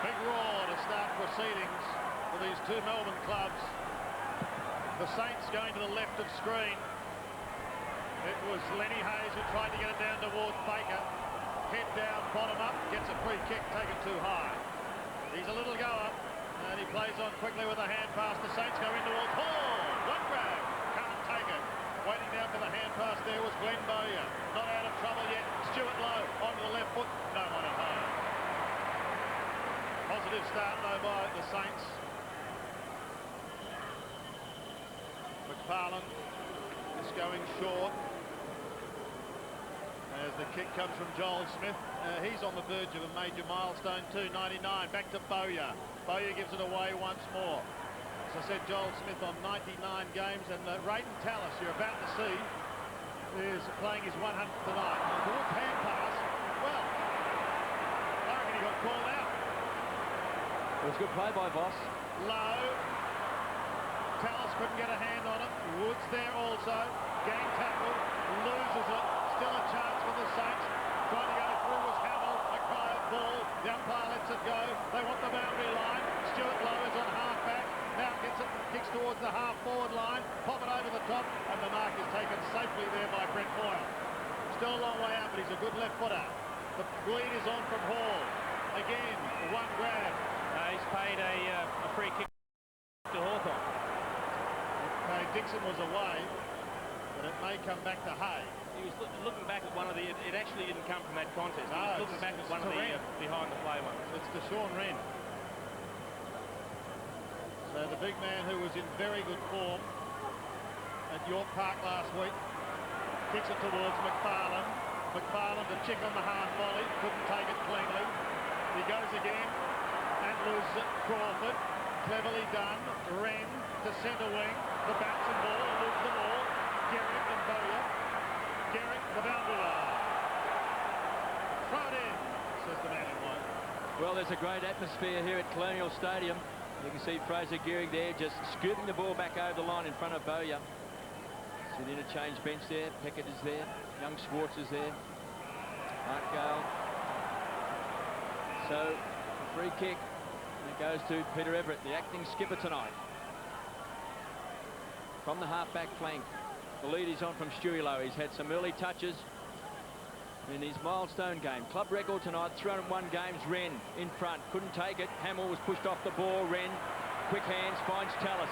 Big roar to start proceedings for these two Melbourne clubs. The Saints going to the left of screen. It was Lenny Hayes who tried to get it down towards Baker. Head down, bottom up, gets a free kick taken too high. He's a little goer, and he plays on quickly with a hand pass. The Saints go in towards Hall. One grab, can't take it. Waiting down for the hand pass there was Glenn Bowyer. Not out of trouble yet. Stuart Lowe onto the left foot. No one at home. Positive start though by the Saints. McFarlane is going short as the kick comes from Joel Smith. He's on the verge of a major milestone too. 99 back to Bowyer. Bowyer gives it away once more. As I said, Joel Smith on 99 games, and Rayton Tallis, you're about to see, is playing his 100th tonight. Towards hand pass. Well, I reckon he got called out. It was a good play by Voss. Low. Tallis couldn't get a hand on it. Woods there also. Gang tackle. Loses it. Still a chance for the Saints. Trying to go through was Hamill. A quiet ball. The umpire lets it go. They want the boundary line. Stuart Lowe is on half-back. Now gets it, kicks towards the half-forward line. Pop it over the top. And the mark is taken safely there by Brent Boyle. Still a long way out, but he's a good left footer. The lead is on from Hall. Again, one grab. He's paid a free kick to Hawthorn. Okay, Dixon was away, but it may come back to Hay. He was looking back at one of the... It actually didn't come from that contest. He was looking back at one of the behind-the-play ones. It's to Sean Wren. So the big man who was in very good form at York Park last week kicks it towards McFarlane. McFarlane to chick on the half volley. Couldn't take it cleanly. He goes again and loses it. Crawford. Cleverly done. Wren to centre wing. The bats and ball. Moves the ball. Garrick and Bowyer. Garrick, the boundary line. Throw it in, says the man in white. Well, there's a great atmosphere here at Colonial Stadium. You can see Fraser Gehrig there just scooping the ball back over the line in front of Bowyer. See the interchange bench there. Peckett is there. Young Schwartz is there. Mark Gale. So, a free kick. And it goes to Peter Everett, the acting skipper tonight. From the half-back flank. The lead is on from Stewie Lowe. He's had some early touches in his milestone game. Club record tonight, 301 games. Wren in front, couldn't take it. Hamill was pushed off the ball. Wren, quick hands, finds Tallis.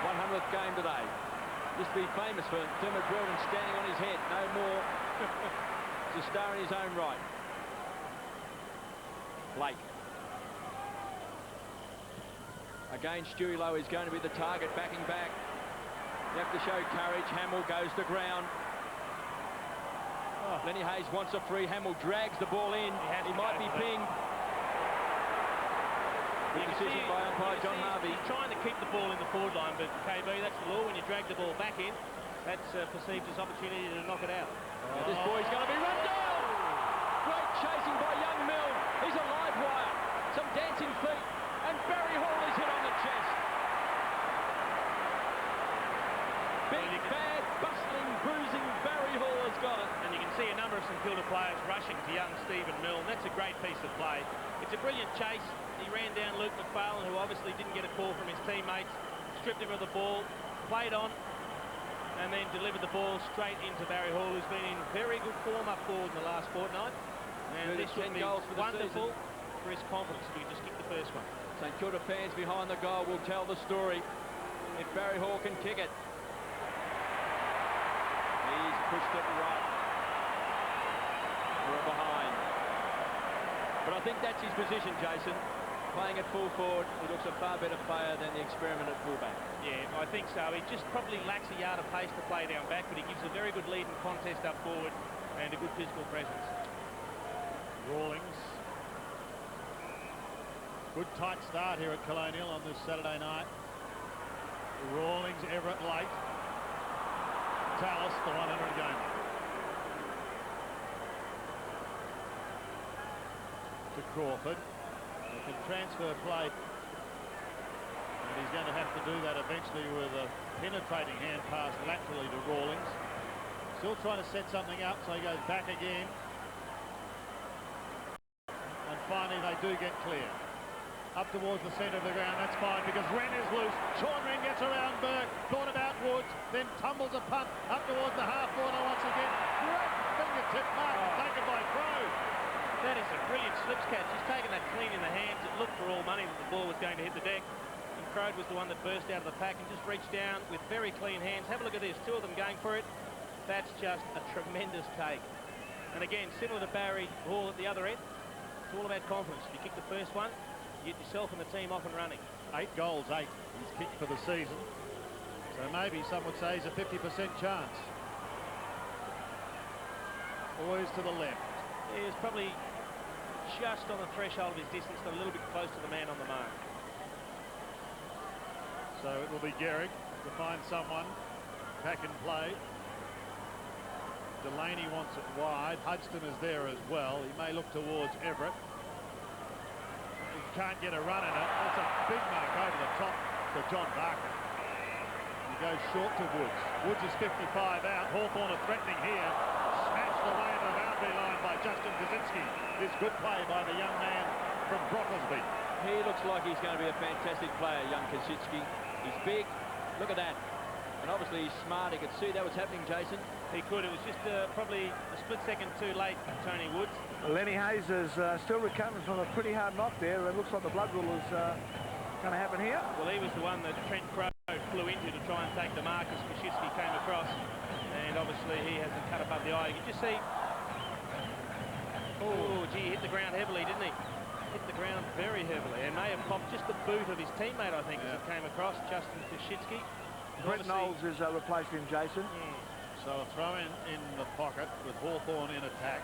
100th game today. Used to be famous for Dermot Broughton standing on his head. No more. He's a star in his own right. Blake. Again, Stewie Lowe is going to be the target, backing back. You have to show courage. Hamill goes to ground. Oh, Lenny Hayes wants a free. Hamill drags the ball in. He might be pinged. Good decision by umpire John Harvey. He's trying to keep the ball in the forward line, but KB, that's the law. When you drag the ball back in, that's perceived as opportunity to knock it out. This boy's going to be run down. Great chasing by young Milne. He's a live wire. Some dancing feet. And Barry Hall is hit on the chest. Big, bad, bustling, bruising Barry Hall has got it. And you can see a number of St Kilda players rushing to young Stephen Milne. That's a great piece of play. It's a brilliant chase. He ran down Luke McFarlane, who obviously didn't get a call from his teammates, stripped him of the ball, played on, and then delivered the ball straight into Barry Hall, who's been in very good form up forward in the last fortnight. And this would be wonderful for his confidence if he just kicked the first one. St Kilda fans behind the goal will tell the story if Barry Hall can kick it. He's pushed it right. We're behind. But I think that's his position, Jason. Playing at full forward, he looks a far better player than the experiment at fullback. Yeah, I think so. He just probably lacks a yard of pace to play down back, but he gives a very good lead in contest up forward and a good physical presence. Rawlings. Good tight start here at Colonial on this Saturday night. Rawlings, Everett late. Tallis, the 100 game. To Crawford. They can transfer play. And he's going to have to do that eventually with a penetrating hand pass laterally to Rawlings. Still trying to set something up, so he goes back again. And finally they do get clear. up towards the centre of the ground. That's fine because Wren is loose. Sean Wren gets around Burke, thought about Woods, then tumbles a punt up towards the half-border once again. Great fingertip mark taken by Crow. That is a brilliant slips catch. He's taken that clean in the hands. It looked for all money that the ball was going to hit the deck. And Crode was the one that burst out of the pack and just reached down with very clean hands. Have a look at this, two of them going for it. That's just a tremendous take. And again, similar to Barry Hall at the other end, it's all about confidence. If you kick the first one, you get yourself and the team off and running. 8 goals, 8 he's kicked for the season. So maybe some would say he's a 50% chance. Always to the left. He is probably just on the threshold of his distance, a little bit close to the man on the mark. So it will be Gehrig to find someone back in play. Delaney wants it wide. Hudson is there as well. He may look towards Everett. He can't get a run in it. That's a big mark over the top for John Barker. He goes short to Woods. Woods is 55 out. Hawthorn are threatening here. Smashed away to the boundary line by Justin Kaczynski. This good play by the young man from Brocklesby. He looks like he's going to be a fantastic player, young Kaczynski. He's big. Look at that. And obviously he's smart. He could see that was happening, Jason. He could. It was just probably a split second too late, Tony Woods. Lenny Hayes is still recovering from a pretty hard knock there. It looks like the blood rule is going to happen here. Well, he was the one that Trent Crowe flew into to try and take the mark as Kaczynski came across. And obviously he hasn't cut above the eye. You can just see... Oh, gee, hit the ground heavily, didn't he? Hit the ground very heavily. And may have popped just the boot of his teammate, I think, as it came across, Justin Kaczynski. Brett Knowles is replacing Jason. So a throw in the pocket with Hawthorn in attack.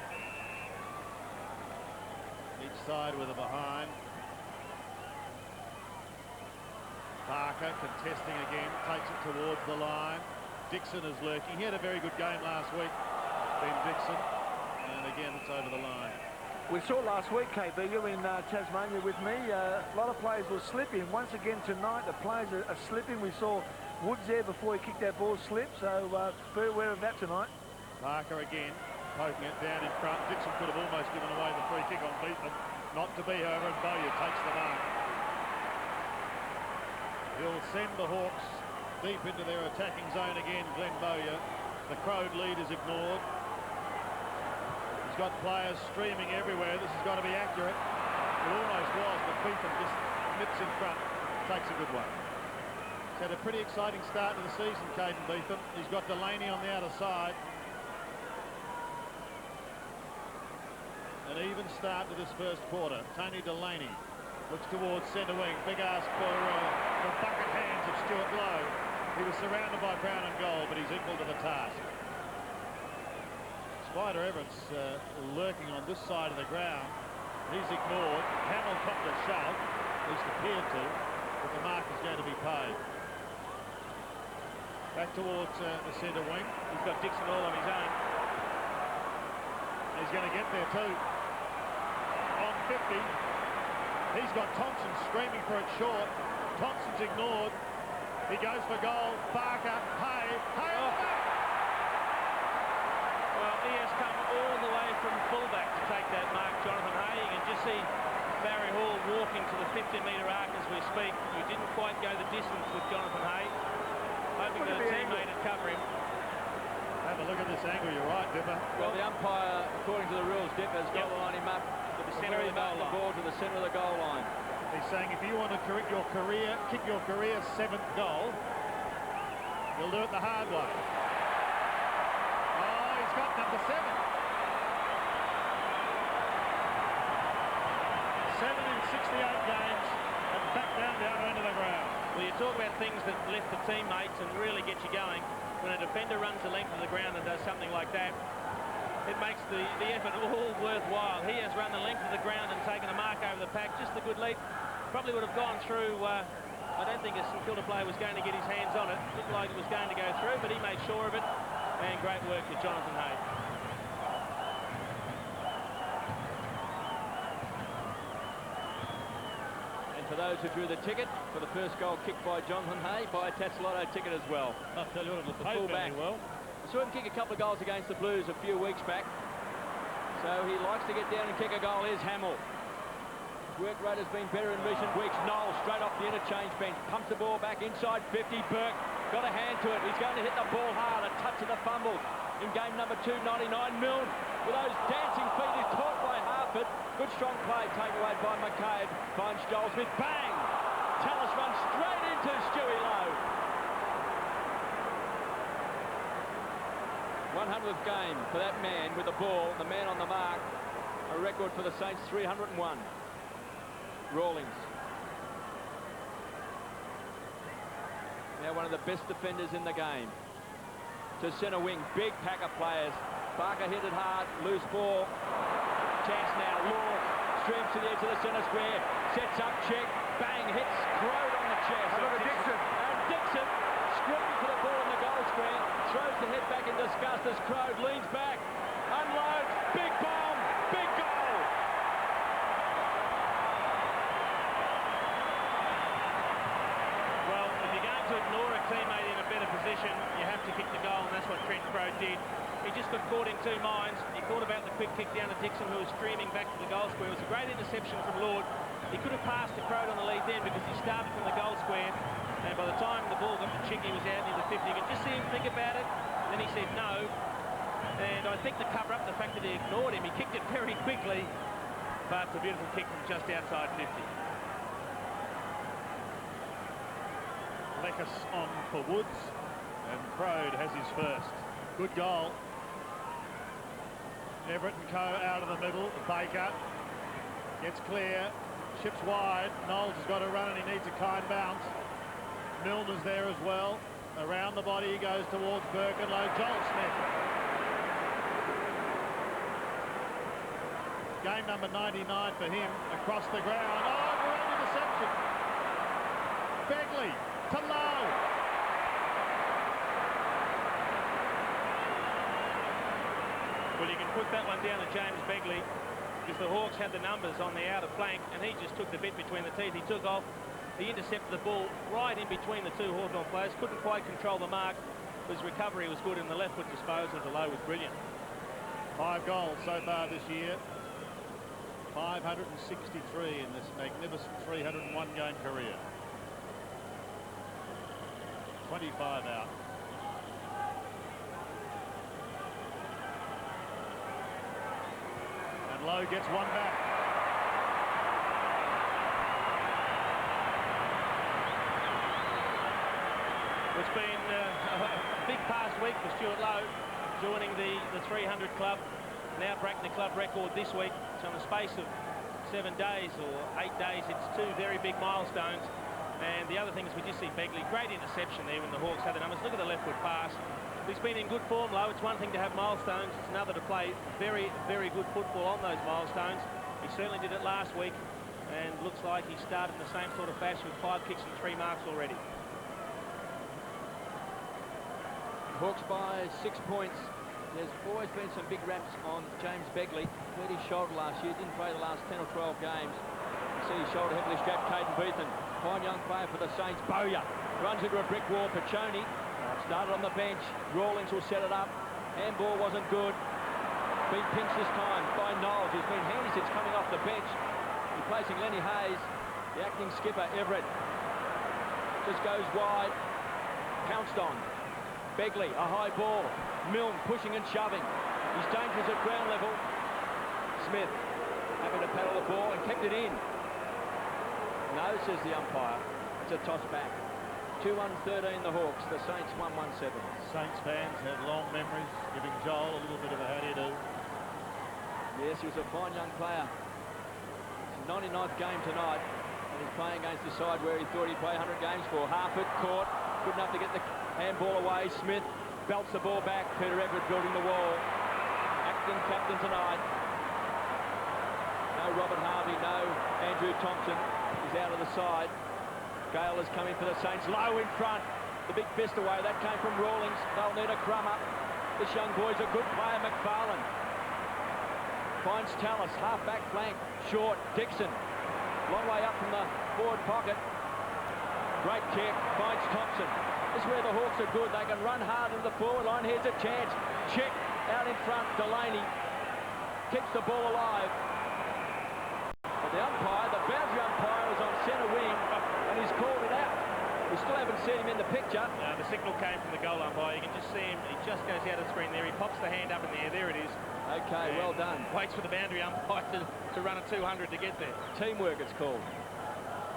Each side with a behind. Barker contesting again, takes it towards the line. Dixon is lurking. He had a very good game last week, Ben Dixon. And again, it's over the line. We saw last week, KB, you in Tasmania with me, a lot of players were slipping. Once again tonight, the players are slipping. We saw Woods there before he kicked that ball slip, so be aware of that tonight. Barker again, poking it down in front. Dixon could have almost given away the free kick on Beetham. Not to be, however, and Bowyer takes the mark. He'll send the Hawks deep into their attacking zone again, Glenn Bowyer. The Crowd lead is ignored. He's got players streaming everywhere. This has got to be accurate. It almost was, but Beetham just nips in front, takes a good one. He's had a pretty exciting start to the season, Caden Beetham. He's got Delaney on the outer side. An even start to this first quarter. Tony Delaney looks towards centre wing. Big ask for bucket hands of Stuart Lowe. He was surrounded by Brown and goal, but he's equal to the task. Spider Everett's lurking on this side of the ground. He's ignored. Hamill copped a shove, at least appeared to, but the mark is going to be paid. Back towards the centre wing. He's got Dixon all on his own. He's going to get there too. On 50. He's got Thompson screaming for it short. Thompson's ignored. He goes for goal. Barker, Hay on the back. Well, he has come all the way from fullback to take that mark, Jonathan Hay. You can just see Barry Hall walking to the 15-metre arc as we speak. You didn't quite go the distance with Jonathan Hay. Hoping that a teammate would cover him. Have a look at this angle. You're right, Dipper. Well, the umpire, according to the rules, Dipper's got to line him up To the centre of the goal the line. ball to the centre of the goal line. He's saying if you want to kick your career 7th goal, you'll do it the hard way. Oh, he's got number 7. 7 in 68 games and back down the other end of the ground. Well, you talk about things that lift the teammates and really get you going. When a defender runs the length of the ground and does something like that, it makes the effort all worthwhile. He has run the length of the ground and taken a mark over the pack. Just a good leap. Probably would have gone through. I don't think a St Kilda player was going to get his hands on it. Looked like it was going to go through, but he made sure of it. And great work to Jonathan Hay. For those who drew the ticket for the first goal kicked by Jonathan Hay, buy a Tatsalotto ticket as well. I'll tell you what, it The fullback. well. I saw him kick a couple of goals against the Blues a few weeks back. So he likes to get down and kick a goal. Here's Hamill. work rate has been better in recent weeks. Noel straight off the interchange bench, pumps the ball back inside 50. Burke got a hand to it. He's going to hit the ball hard. A touch of the fumble in game number 2, 99. Milne with those dancing feet is caught by Harford. Good strong play taken away by McCabe. Finds Joel Smith. Bang! Tallis runs straight into Stewie Lowe. 100th game for that man with the ball, the man on the mark. A record for the Saints, 301. Rawlings. Now one of the best defenders in the game. To centre wing, big pack of players. Barker hit it hard, loose ball. Chance now, Law streams to the edge of the centre square. Sets up, check, bang, hits Crode on the chest. Look at Dixon. And Dixon screaming for the ball in the goal square. Throws the head back in disgust as Crode leans back. Unloads, big bomb, big goal. Well, if you're going to ignore a teammate in a better position, you have to kick the goal, and that's what Trent Crode did. He just got caught in two minds. He thought about the quick kick down to Dixon, who was streaming back to the goal square. It was a great interception from Lord. He could have passed to Crode on the lead then because he started from the goal square. And by the time the ball got to Chick, he was out near the 50. You could just see him think about it. Then he said no. And I think to cover up the fact that he ignored him, he kicked it very quickly. But it's a beautiful kick from just outside 50. Leckus on for Woods. And Crode has his first. Good goal. Everett and Co out of the middle. Baker gets clear. Ships wide. Knowles has got to run and he needs a kind bounce. Milner's there as well. Around the body he goes towards Birkenlow. Joel Smith. Game number 99 for him. Across the ground. Oh, great interception. Begley to Lowe. Well, you can put that one down to James Begley because the Hawks had the numbers on the outer flank and he just took the bit between the teeth. He took off, he intercepted the ball right in between the two Hawthorn players, couldn't quite control the mark. His recovery was good and the left foot disposal to Lowe was brilliant. 5 goals so far this year. 563 in this magnificent 301 game career. 25 out. And Lowe gets one back. It's been a big past week for Stuart Lowe, joining the 300 club, now breaking the club record this week. So in the space of 7 days or 8 days, it's 2 very big milestones. And the other thing is we just see Begley, great interception there when the Hawks had the numbers. Look at the left foot pass. He's been in good form, Lowe. It's one thing to have milestones, it's another to play very, very good football on those milestones. He certainly did it last week, and looks like he started in the same sort of fashion with 5 kicks and 3 marks already. Hawks by 6 points. There's always been some big raps on James Begley. Hurt his shoulder last year, didn't play the last 10 or 12 games. You see his shoulder heavily strapped. Caden Beethan, fine young player for the Saints. Bowyer runs into a brick wall. Pachoni started on the bench. Rawlings will set it up. Handball wasn't good. Been pinched this time by Knowles, who's been handy since coming off the bench. Replacing Lenny Hayes, the acting skipper Everett. Just goes wide. Pounced on. Begley, a high ball. Milne pushing and shoving. He's dangerous at ground level. Smith happy to paddle the ball and kept it in. No, says the umpire. It's a toss back. 2-1-13 the Hawks. The Saints 1-1-7. Saints fans have long memories, giving Joel a little bit of a how do you do. Yes, he was a fine young player. It's his 99th game tonight, and he's playing against the side where he thought he'd play 100 games for. Harford caught, good enough to get the handball away. Smith belts the ball back. Peter Everett building the wall. Acting captain tonight. No Robert Harvey, no Andrew Thompson. He's out of the side. Gale is coming for the Saints. Low in front. The big fist away. That came from Rawlings. They'll need a crumb up. This young boy's a good player, McFarlane. Finds Tallis. Half back flank. Short. Dixon. Long way up from the forward pocket. Great kick. Finds Thompson. This is where the Hawks are good. They can run hard in the forward line. Here's a chance. Chick out in front. Delaney keeps the ball alive. But the umpire, the still haven't seen him in the picture. The signal came from the goal umpire. You can just see him. He just goes out of the screen there. He pops the hand up in the air. There it is. Okay, And well done. Waits for the boundary umpire to run a 200 to get there. Teamwork, it's called.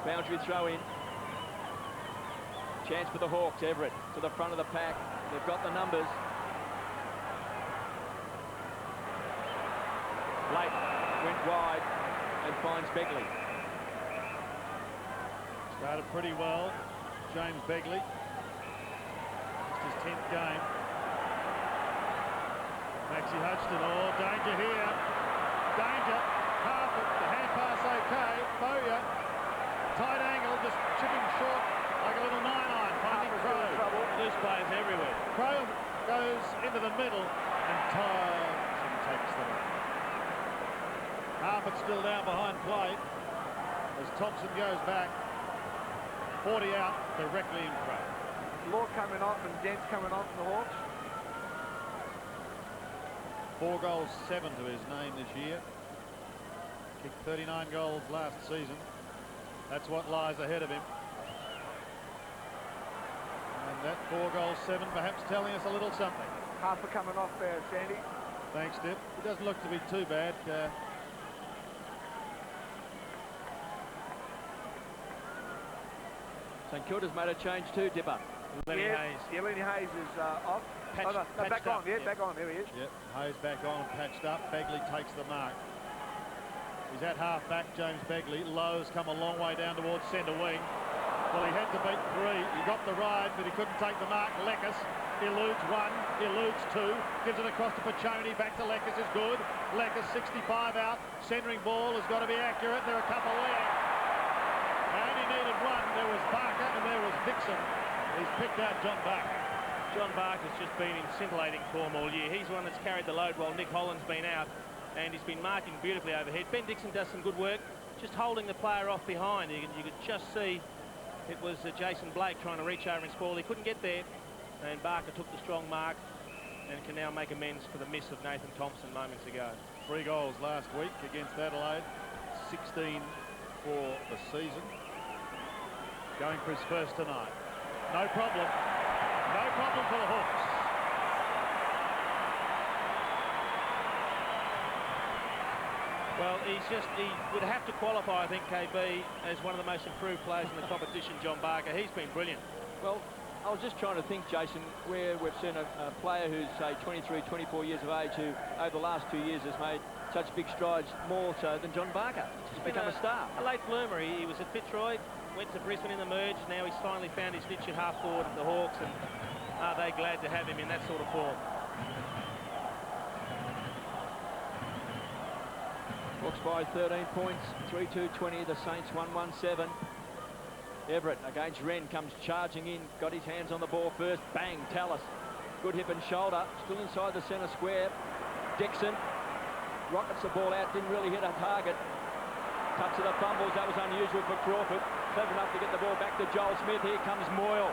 Boundary throw in. Chance for the Hawks. Everett to the front of the pack. They've got the numbers. Blake went wide and finds Begley. Started pretty well, James Begley. It's his 10th game. Maxie Hutchton, oh, danger here. Danger. Half it, the hand pass okay. Bowyer, tight angle, just chipping short like a little 9-iron, finding Crow. Trouble. Loose players everywhere. Crow goes into the middle and Thompson takes them. Half it still down behind plate as Thompson goes back. 40 out, directly in Crow. Law coming off and Dent's coming off for the Hawks. 4 goals, 7 to his name this year. Kicked 39 goals last season. That's what lies ahead of him. And that 4 goals, 7 perhaps telling us a little something. Harper coming off there, Sandy. Thanks, Dip. It doesn't look to be too bad. St Kilda's made a change too, Dipper. Lenny Hayes. Yeah, Lenny Hayes is off. Patched- no, patched back on. up, Yeah, yeah. back on. There he is. Yep, Hayes back on, patched up. Begley takes the mark. He's at half back, James Begley. Lowe's come a long way down towards centre wing. Well, he had to beat 3. He got the ride, but he couldn't take the mark. Leckis eludes 1, eludes 2, gives it across to Paccioni. Back to Leckis is good. Leckis 65 out. Centering ball has got to be accurate. There are a couple there. And he needed 1. There was Barker and there was Dixon. He's picked out John Barker. John Barker's just been in scintillating form all year. He's the one that's carried the load while Nick Holland's been out, and he's been marking beautifully overhead. Ben Dixon does some good work, just holding the player off behind. You could just see it was Jason Blake trying to reach over and spoil. He couldn't get there, and Barker took the strong mark and can now make amends for the miss of Nathan Thompson moments ago. 3 goals last week against Adelaide. 16 for the season. Going for his first tonight. No problem. No problem for the Hawks. Well, he would have to qualify, I think, KB, as one of the most improved players in the competition, John Barker. He's been brilliant. Well, I was just trying to think, Jason, where we've seen a player who's, say, 23, 24 years of age, who over the last 2 years has made such big strides, more so than John Barker. He's become a star. A late bloomer. He was at Fitzroy, went to Brisbane in the merge. Now he's finally found his niche at half forward at the Hawks, and are they glad to have him in that sort of form. Hawks by 13 points, 3-2-20. The Saints 1-1-7. Everett against Wren, comes charging in, got his hands on the ball first. Bang, Tallis. Good hip and shoulder, still inside the centre square. Dixon rockets the ball out, didn't really hit a target. Touch of the fumbles, that was unusual for Crawford. Clever enough to get the ball back to Joel Smith. Here comes Moyle.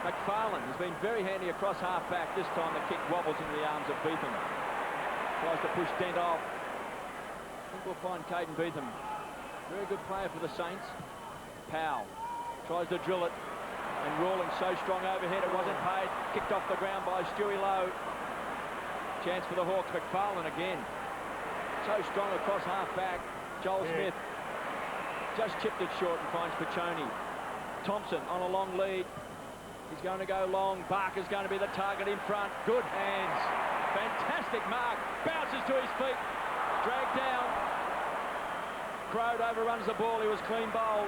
McFarlane has been very handy across half-back. This time the kick wobbles into the arms of Beetham. Tries to push Dent off. I think we'll find Caden Beetham. Very good player for the Saints. Powell tries to drill it. And Rawlings so strong overhead, it wasn't paid. Kicked off the ground by Stewie Lowe. Chance for the Hawks. McFarlane again. So strong across half-back. Joel Smith just chipped it short and finds Paccioni. Thompson on a long lead. He's going to go long. Barker's going to be the target in front. Good hands. Fantastic mark. Bounces to his feet. Dragged down. Crowd overruns the ball. He was clean bowled.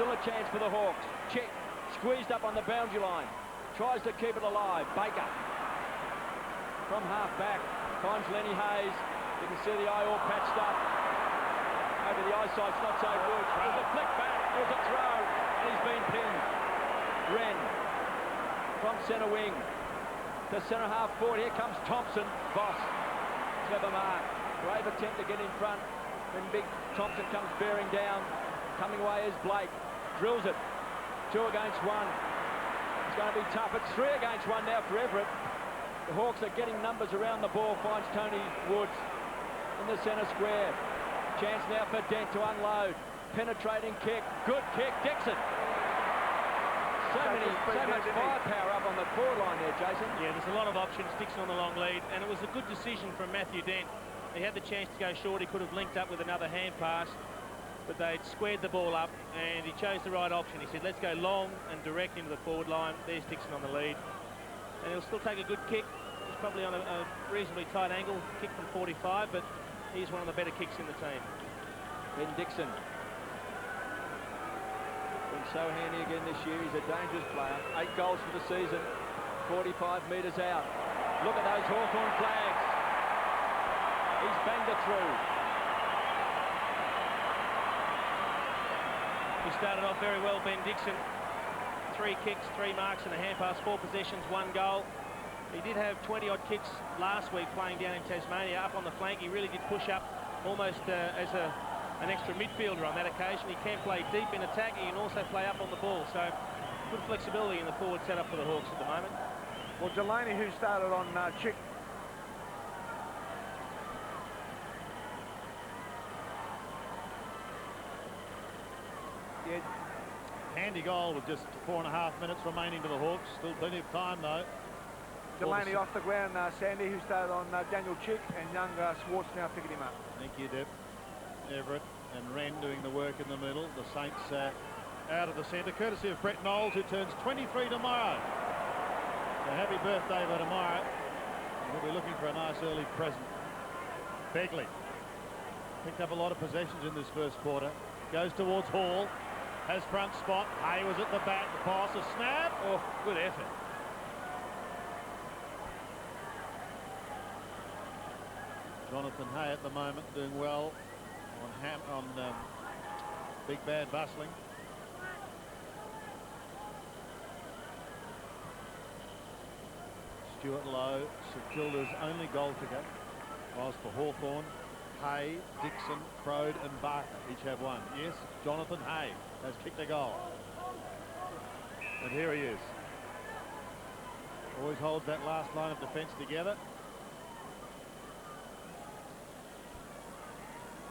Still a chance for the Hawks. Check. Squeezed up on the boundary line. Tries to keep it alive. Baker. From half-back. Finds Lenny Hayes. You can see the eye all patched up. Over the eyesight's not so good. There's a flick back. There's a throw. And he's been pinned. Wren from centre wing to centre half forward. Here comes Thompson. Boss. Clever mark. Brave attempt to get in front. When big Thompson comes bearing down. Coming away is Blake. Drills it. 2 against 1. It's going to be tough. It's 3 against 1 now for Everett. The Hawks are getting numbers around the ball. Finds Tony Woods in the centre square. Chance now for Dent to unload. penetrating kick. Good kick, Dixon. So much firepower up on the forward line there, Jason. Yeah, there's a lot of options. Dixon on the long lead, and it was a good decision from Matthew Dent. He had the chance to go short. He could have linked up with another hand pass, but they'd squared the ball up, and he chose the right option. He said, let's go long and direct into the forward line. There's Dixon on the lead. And he'll still take a good kick. It's probably on a reasonably tight angle, kick from 45, but he's one of the better kicks in the team. Ben Dixon. Been so handy again this year. He's a dangerous player. 8 goals for the season. 45 metres out. Look at those Hawthorn flags. He's banged it through. He started off very well, Ben Dixon. 3 kicks, 3 marks and a hand pass, 4 possessions, 1 goal. He did have 20-odd kicks last week playing down in Tasmania. Up on the flank, he really did push up almost as an extra midfielder on that occasion. He can play deep in attack. He can also play up on the ball. So good flexibility in the forward setup for the Hawks at the moment. Well, Delaney, who started on Chick. Yeah, handy goal with just 4.5 minutes remaining to the Hawks. Still plenty of time, though. Delaney off the ground, Sandy, who started on Daniel Chick, and young Swartz now picking him up. Thank you, Deb. Everett and Wren doing the work in the middle. The Saints out of the centre, courtesy of Brett Knowles, who turns 23 tomorrow. So happy birthday for tomorrow. We'll be looking for a nice early present. Begley picked up a lot of possessions in this first quarter. Goes towards Hall. Has front spot. Hay was at the bat. The pass, a snap. Oh, good effort. Jonathan Hay at the moment doing well on Big Bad Bustling. Stuart Lowe, St Kilda's only goal kicker, whilst for Hawthorn, Hay, Dixon, Crode and Barker each have one. Yes, Jonathan Hay has kicked a goal. And here he is. Always holds that last line of defence together.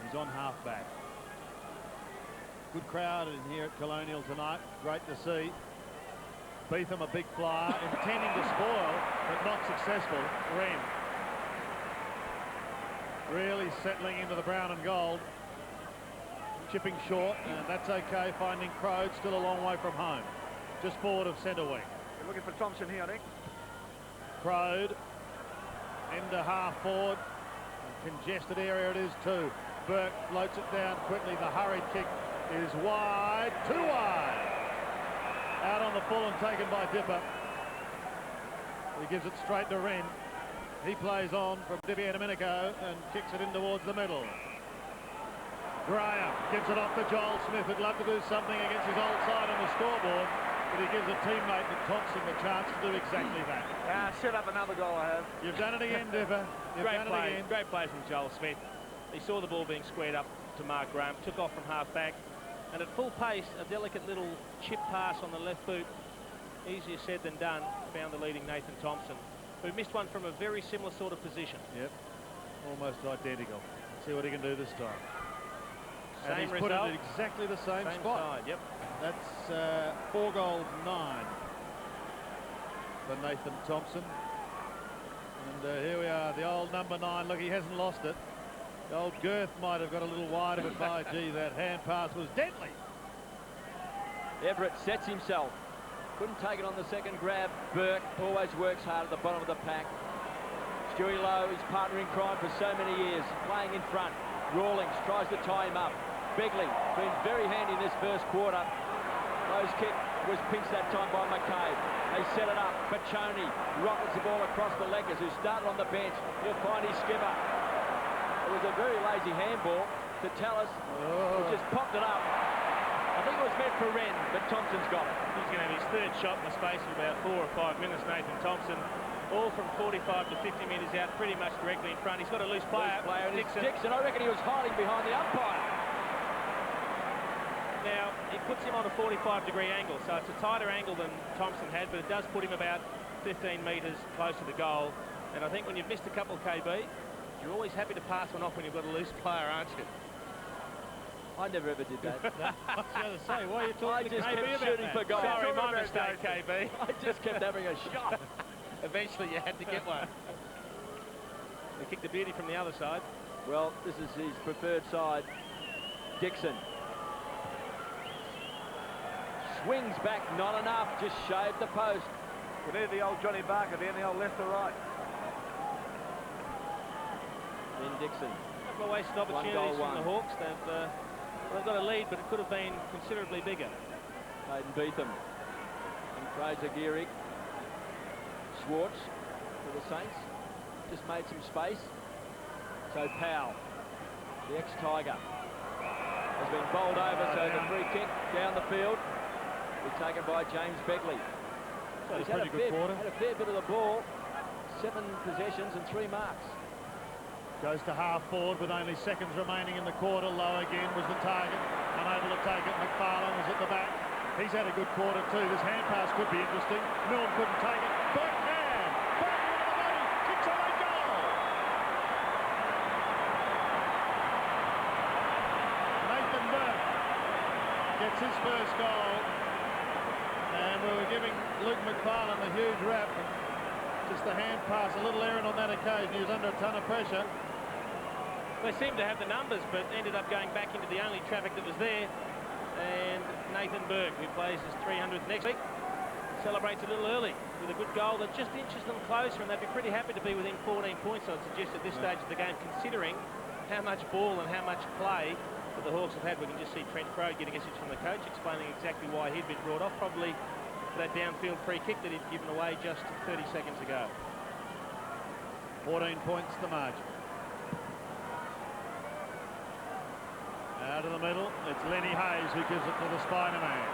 He's on half-back. Good crowd in here at Colonial tonight. Great to see. Beetham, a big flyer, intending to spoil, but not successful. Wren really settling into the brown and gold. Chipping short, and that's okay. Finding Crode, still a long way from home. Just forward of centre wing. We're looking for Thompson here, I think. Crode into half forward. A congested area it is too. Burke floats it down quickly. The hurried kick is wide, too wide. Out on the full and taken by Dipper. He gives it straight to Wren. He plays on from Di Domenico and kicks it in towards the middle. Graham gives it off to Joel Smith, who'd love to do something against his old side on the scoreboard, but he gives a teammate, Thompson, the chance to do exactly that. Set up another goal, I have. You've done it again, Dipper. Great play from Joel Smith. He saw the ball being squared up to Mark Graham, took off from half-back, and at full pace, a delicate little chip pass on the left boot, easier said than done, found the leading Nathan Thompson, who missed one from a very similar sort of position. Yep, almost identical. Let's see what he can do this time. Same and he's result. put it at exactly the same spot. Side, yep. That's 4 goals, 9 for Nathan Thompson. And here we are, the old number 9. Look, he hasn't lost it. The old girth might have got a little wide of it by, gee, that hand pass was deadly. Everett sets himself. Couldn't take it on the second grab. Burke always works hard at the bottom of the pack. Stewie Lowe, his partner in crime for so many years, playing in front. Rawlings tries to tie him up. Begley been very handy in this first quarter. Lowe's kick was pinched that time by McCabe. They set it up. Paccioni rockets the ball across the leggers, who started on the bench. He'll find his skipper. It was a very lazy handball to Tallis, who just popped it up. I think it was meant for Wren, but Thompson's got it. He's going to have his third shot in the space of about 4 or 5 minutes, Nathan Thompson. All from 45 to 50 metres out, pretty much directly in front. He's got a loose player. Dixon, I reckon he was hiding behind the umpire. Now, it puts him on a 45-degree angle, so it's a tighter angle than Thompson had, but it does put him about 15 metres close to the goal. And I think when you've missed a couple, KB, you're always happy to pass one off when you've got a loose player, aren't you? I never ever did that. I was going to say, why are you I talking to just KB kept about shooting that? for goal. Sorry, my mistake, KB. I just kept having a shot. Eventually you had to get one. They kicked the beauty from the other side. Well, this is his preferred side. Dixon. Swings back, not enough, just shaved the post. We need the old Johnny Barker there, the old left or right. Then Dixon. A couple of wasted opportunities from the Hawks. They've got a lead, but it could have been considerably bigger. Hayden Beetham and Fraser Gehrig. Schwartz for the Saints. Just made some space. So Powell, the ex-Tiger, has been bowled over, so the free kick down the field will be taken by James Begley. So he's had a fair bit of the ball. 7 possessions and 3 marks. Goes to half forward with only seconds remaining in the quarter. Low again was the target. Unable to take it. McFarlane was at the back. He's had a good quarter too. This hand pass could be interesting. Milne couldn't take it. Burke can. Burke with the body. Kicks away goal. Nathan Burke gets his first goal. And we were giving Luke McFarlane a huge rap. Just the hand pass, a little errant on that occasion. He was under a ton of pressure. They seemed to have the numbers, but ended up going back into the only traffic that was there. And Nathan Burke, who plays his 300th next week, celebrates a little early with a good goal that just inches them closer, and they'd be pretty happy to be within 14 points, I'd suggest, at this stage of the game, considering how much ball and how much play that the Hawks have had. We can just see Trent Crowe getting a message from the coach explaining exactly why he'd been brought off, probably for that downfield free kick that he'd given away just 30 seconds ago. 14 points the margin. Out of the middle, it's Lenny Hayes who gives it to the Spider-Man.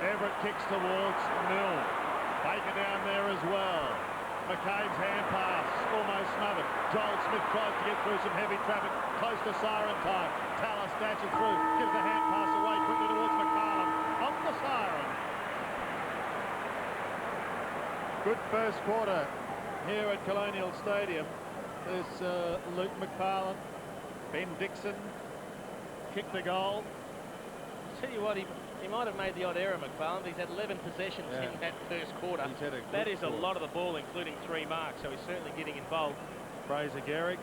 Everett kicks towards Milne. Baker down there as well. McCabe's hand pass, almost smothered. Joel Smith tries to get through some heavy traffic, close to siren time. Tallis dashes through, gives the hand pass away quickly towards McFarlane. On the siren. Good first quarter here at Colonial Stadium. There's Luke McFarlane, Ben Dixon kicked the goal. I'll tell you what, he might have made the odd error, McFarlane. He's had 11 possessions in that first quarter. That is a lot of the ball, including 3 marks, so he's certainly getting involved. Fraser Gehrig,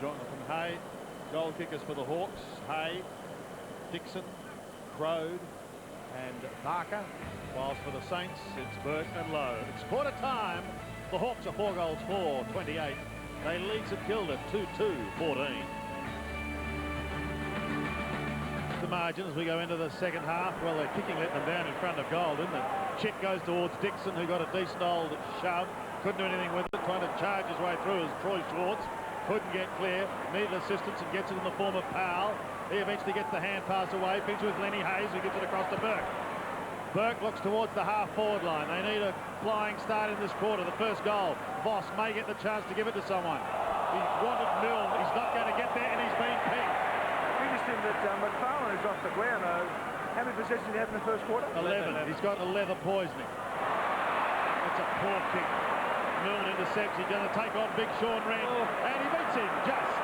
Jonathan Hay, goal kickers for the Hawks. Hay, Dixon, Crode and Barker. Whilst for the Saints, it's Burke and Lowe. It's quarter time. The Hawks are 4 goals for 28. They lead St Kilda 2-2-14. The margin as we go into the second half. Well, they're kicking, letting them down in front of goal, didn't it? Chick goes towards Dixon, who got a decent old shove. Couldn't do anything with it. Trying to charge his way through as Troy Schwartz. Couldn't get clear. Needed assistance and gets it in the form of Powell. He eventually gets the hand pass away. Finishes with Lenny Hayes, who gives it across to Burke. Burke looks towards the half-forward line. They need a flying start in this quarter. The first goal. Voss may get the chance to give it to someone. He wanted Milne. He's not going to get there, and he's been picked. Interesting that McFarlane is off the ground. How many possessions did he have in the first quarter? 11. He's got a leather poisoning. That's a poor kick. Milne intercepts. He's going to take on big Sean Wren, and he beats him just.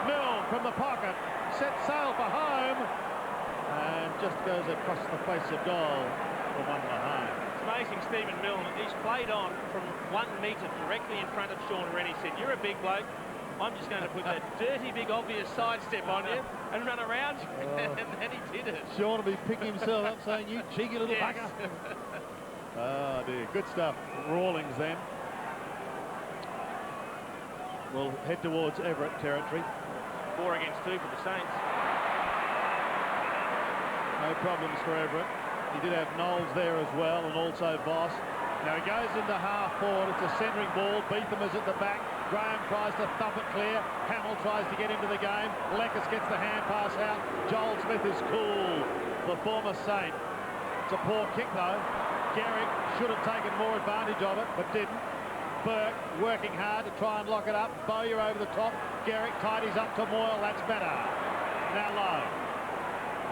Milne from the pocket sets sail for home, and just goes across the face of goal for one behind. It's amazing, Stephen Milne. He's played on from 1 metre directly in front of Sean Wren. He said, "You're a big bloke. I'm just going to put that dirty, big, obvious sidestep on you and run around you." And then he did it. Sean will be picking himself up saying, "You cheeky little bugger." Oh, dear. Good stuff. Rawlings then. We'll head towards Everett territory. 4 against 2 for the Saints. No problems for Everett. He did have Knowles there as well, and also Voss. Now he goes into half forward. It's a centering ball. Beetham is at the back. Graham tries to thump it clear. Hamill tries to get into the game. Leckis gets the hand pass out. Joel Smith is cool, the former Saint. It's a poor kick though. Gehrig should have taken more advantage of it, but didn't. Burke working hard to try and lock it up. Bowyer over the top. Gehrig tidies up to Moyle. That's better. Now Lowe.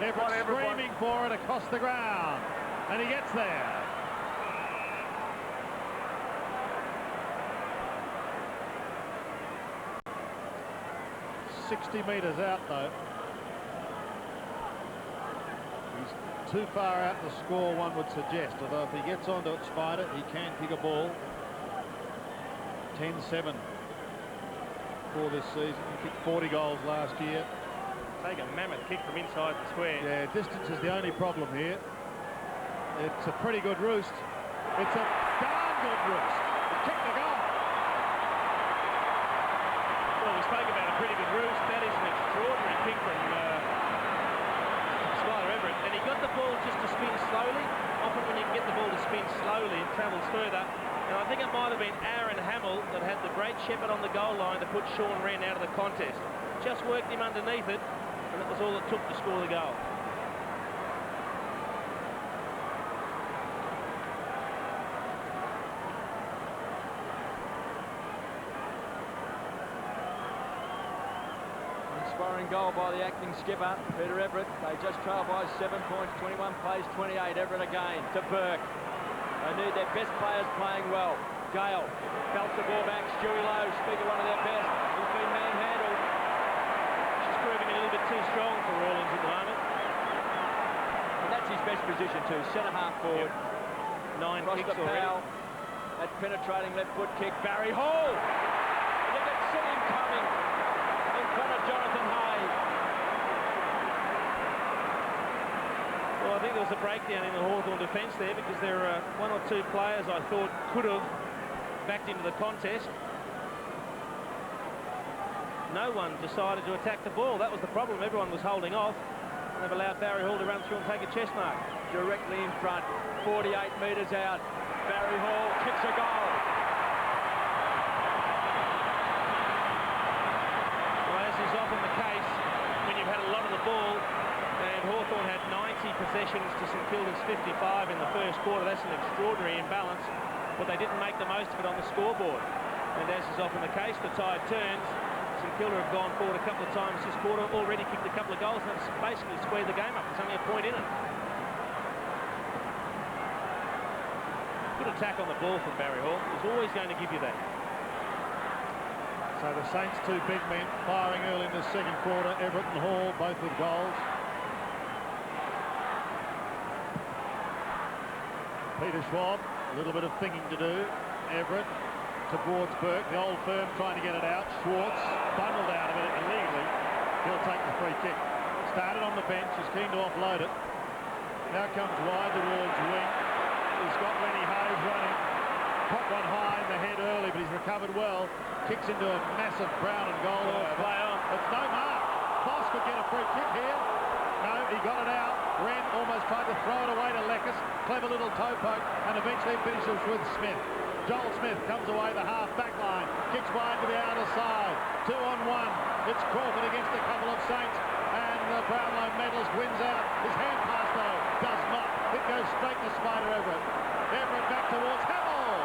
Everett screaming for it across the ground, and he gets there. 60 metres out, though. He's too far out to score, one would suggest, although if he gets onto it, Spider, he can kick a ball. 10-7 for this season. He kicked 40 goals last year. Take a mammoth kick from inside the square. Yeah, distance is the only problem here. It's a pretty good roost. It's a darn good roost. He kicked the goal. Well, we spoke about a pretty good roost. That is an extraordinary kick from Spider Everett. And he got the ball just to spin slowly. Often when you can get the ball to spin slowly, it travels further. And I think it might have been Aaron Hamill that had the great shepherd on the goal line to put Sean Wren out of the contest. Just worked him underneath it, and that was all it took to score the goal. Inspiring goal by the acting skipper, Peter Everett. They just trail by 7 points, 21 plays 28. Everett again to Burke. They need their best players playing well. Gale belts the ball back. Stewie Lowe, speaking one of their best. He's been manhandled. She's proving a little bit too strong for Rawlings at the moment. And that's his best position too, centre half forward. Yep. 9 Across kicks the already. foul. That penetrating left foot kick. Barry Hall. You can see him coming in front of Jonathan Hay. Well, I think there was a breakdown in the Hawthorn defence there because there are 1 or 2 players I thought could have backed into the contest. No one decided to attack the ball. That was the problem. Everyone was holding off. And they've allowed Barry Hall to run through and take a chest mark. Directly in front, 48 metres out. Barry Hall kicks a goal. Well, as is often the case, when you've had a lot of the ball, and Hawthorn had 90 possessions to St Kilda's 55 in the first quarter. That's an extraordinary imbalance, but they didn't make the most of it on the scoreboard. And as is often the case, the tide turns. St Kilda have gone forward a couple of times this quarter, already kicked a couple of goals, and it's basically squared the game up. There's only a point in it. Good attack on the ball from Barry Hall. He's always going to give you that. So the Saints, 2 big men firing early in the second quarter. Everett and Hall both with goals. Peter Schwab, a little bit of thinking to do. Everett towards Burke, the old firm trying to get it out. Schwartz bundled out of it illegally. He'll take the free kick. Started on the bench, he's keen to offload it. Now comes wide towards wing. He's got Lenny Hayes running. Caught one high in the head early, but he's recovered well. Kicks into a massive Brown and goal. Play on. It's no mark. Boss could get a free kick here. No, he got it out. Wren almost tried to throw it away to Leckis. Clever little toe poke, and eventually finishes with Smith. Joel Smith comes away the half-back line. Kicks wide to the outer side. 2 on 1. It's Crawford against a couple of Saints. And the Brownlow medalist wins out. His hand pass, though, does not. It goes straight to Spider Everett. Everett back towards Hamill.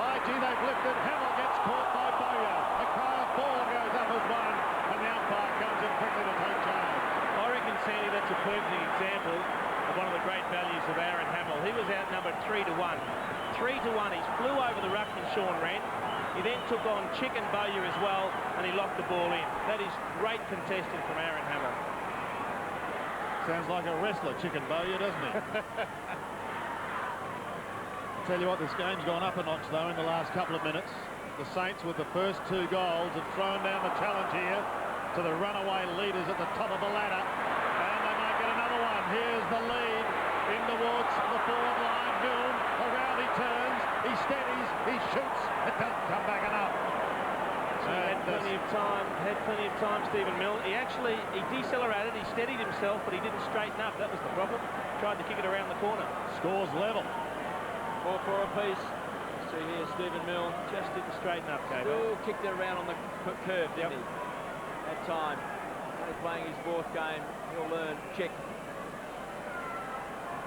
By gee, they've lifted. Hamill gets caught by Bowyer. A cry of ball goes up as one. And the umpire comes in quickly to take charge. I reckon, Sandy, that's a perfect example of one of the great values of Aaron Hamill. He was outnumbered 3 to 1. 3 to 1. He flew over the ruckman, Sean Wren. He then took on Chicken Bowyer as well, and he locked the ball in. That is great contesting from Aaron Hamill. Sounds like a wrestler, Chicken Bowyer, doesn't he? Tell you what, this game's gone up a notch, though, in the last couple of minutes. The Saints, with the first 2 goals, have thrown down the challenge here to the runaway leaders at the top of the ladder. And they might get another one. Here's the lead in towards the forward line. Milne, around he turns, he steadies, he shoots. It doesn't come back enough. So he had plenty of time, Stephen Milne. He decelerated, he steadied himself, but he didn't straighten up. That was the problem. Tried to kick it around the corner. Scores level. 4-4 apiece. See here, Stephen Milne Just didn't straighten up, Gabe. still kicked it around on the curve, didn't he? That time. Only playing his 4th game. He'll learn. Check.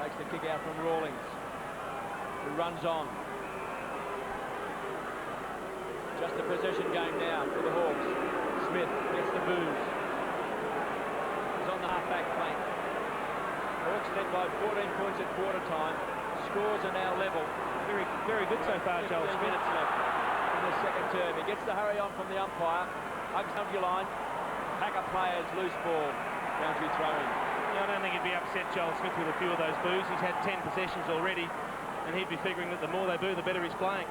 Takes the kick out from Rawlings, who runs on. Just a possession game now for the Hawks. Smith gets the booze. He's on the half-back flank. Hawks led by 14 points at quarter time. Scores are now level. Very, very good so far, Joel 15 Smith. minutes left in the second term. He gets the hurry on from the umpire. Hugs boundary line. Pack of players, loose ball. Boundary throw-in. Yeah, I don't think he'd be upset, Joel Smith, with a few of those boos. He's had 10 possessions already, and he'd be figuring that the more they boo, the better he's playing.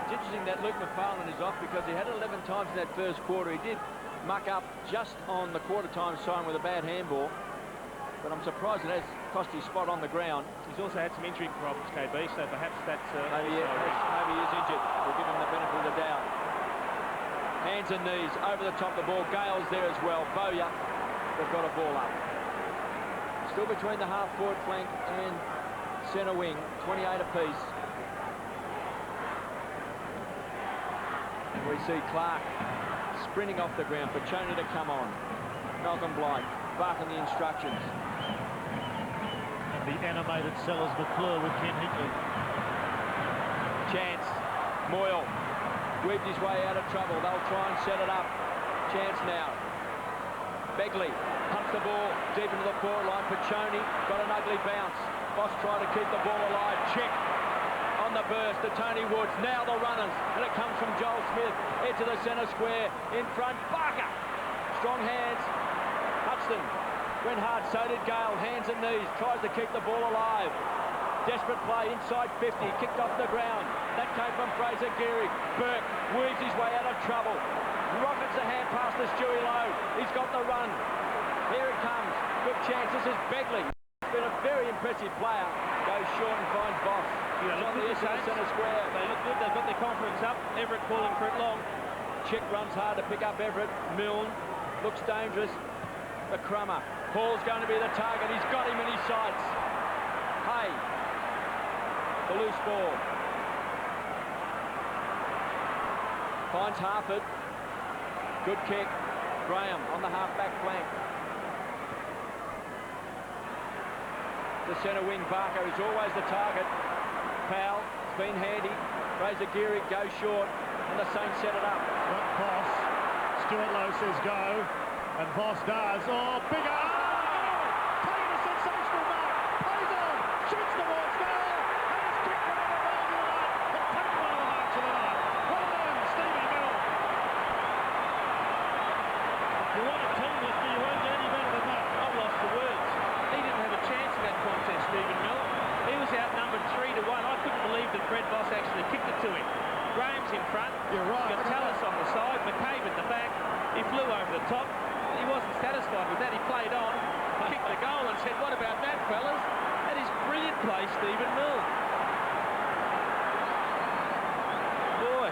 It's interesting that Luke McFarlane is off because he had it 11 times in that first quarter. He did muck up just on the quarter-time sign with a bad handball, but I'm surprised it has cost his spot on the ground. He's also had some injury problems, KB, so perhaps that's... maybe he is injured. We'll give him the benefit of the doubt. Hands and knees over the top of the ball. Gale's there as well. Bowyer, they've got a ball up. Still between the half-forward flank and centre wing, 28 apiece. We see Clark sprinting off the ground for Choney to come on. Malcolm Blight barking the instructions. And the animated Sellers McClure with Ken Hinkley. Chance. Moyle weaved his way out of trouble. They'll try and set it up. Chance now. Begley pumps the ball deep into the forward line for Choney. Got an ugly bounce. Boss trying to keep the ball alive. Check on the burst to Tony Woods. Now the runners. And it comes from Joel Smith. Into the centre square. In front. Barker. Strong hands. Hudson went hard. So did Gale. Hands and knees. Tries to keep the ball alive. Desperate play inside 50. Kicked off the ground. That came from Fraser Geary. Burke weaves his way out of trouble. Rockets a hand pass to Stewie Lowe. He's got the run. Here it comes. Good chance. This is Begley. He's been a very impressive player. Goes short and finds Boss. Yeah, on the centre square. They look good. They've got their confidence up. Everett calling for it long. Chick runs hard to pick up Everett. Milne looks dangerous. The Crummer. Hall's going to be the target. He's got him in his sights. Hay. The loose ball. Finds Harford. Good kick. Graham on the half-back flank. The centre wing, Barker, is always the target. Powell, it's been handy. Fraser Geary goes short, and the Saints set it up. Got Voss. Stuart Lowe says go, and Voss does. Oh, big taking a sensational mark. Plays on, shoots towards goal, and it's kicked one of the balls of the night, and taken one of the marks of the night. Well done, Stevie Milne. You want a team list, but you won't get any better than that. I've lost the words. He didn't have a chance in that contest, Stephen Milne. He was outnumbered 3-1. I couldn't believe that Fred Voss actually kicked it to him. Graham's in front. You're right. Gonzalez on the side. McCabe at the back. He flew over the top. He wasn't satisfied with that. He played on, kicked the goal and said, what about that, fellas? That is brilliant play, Stephen Milne. Boy.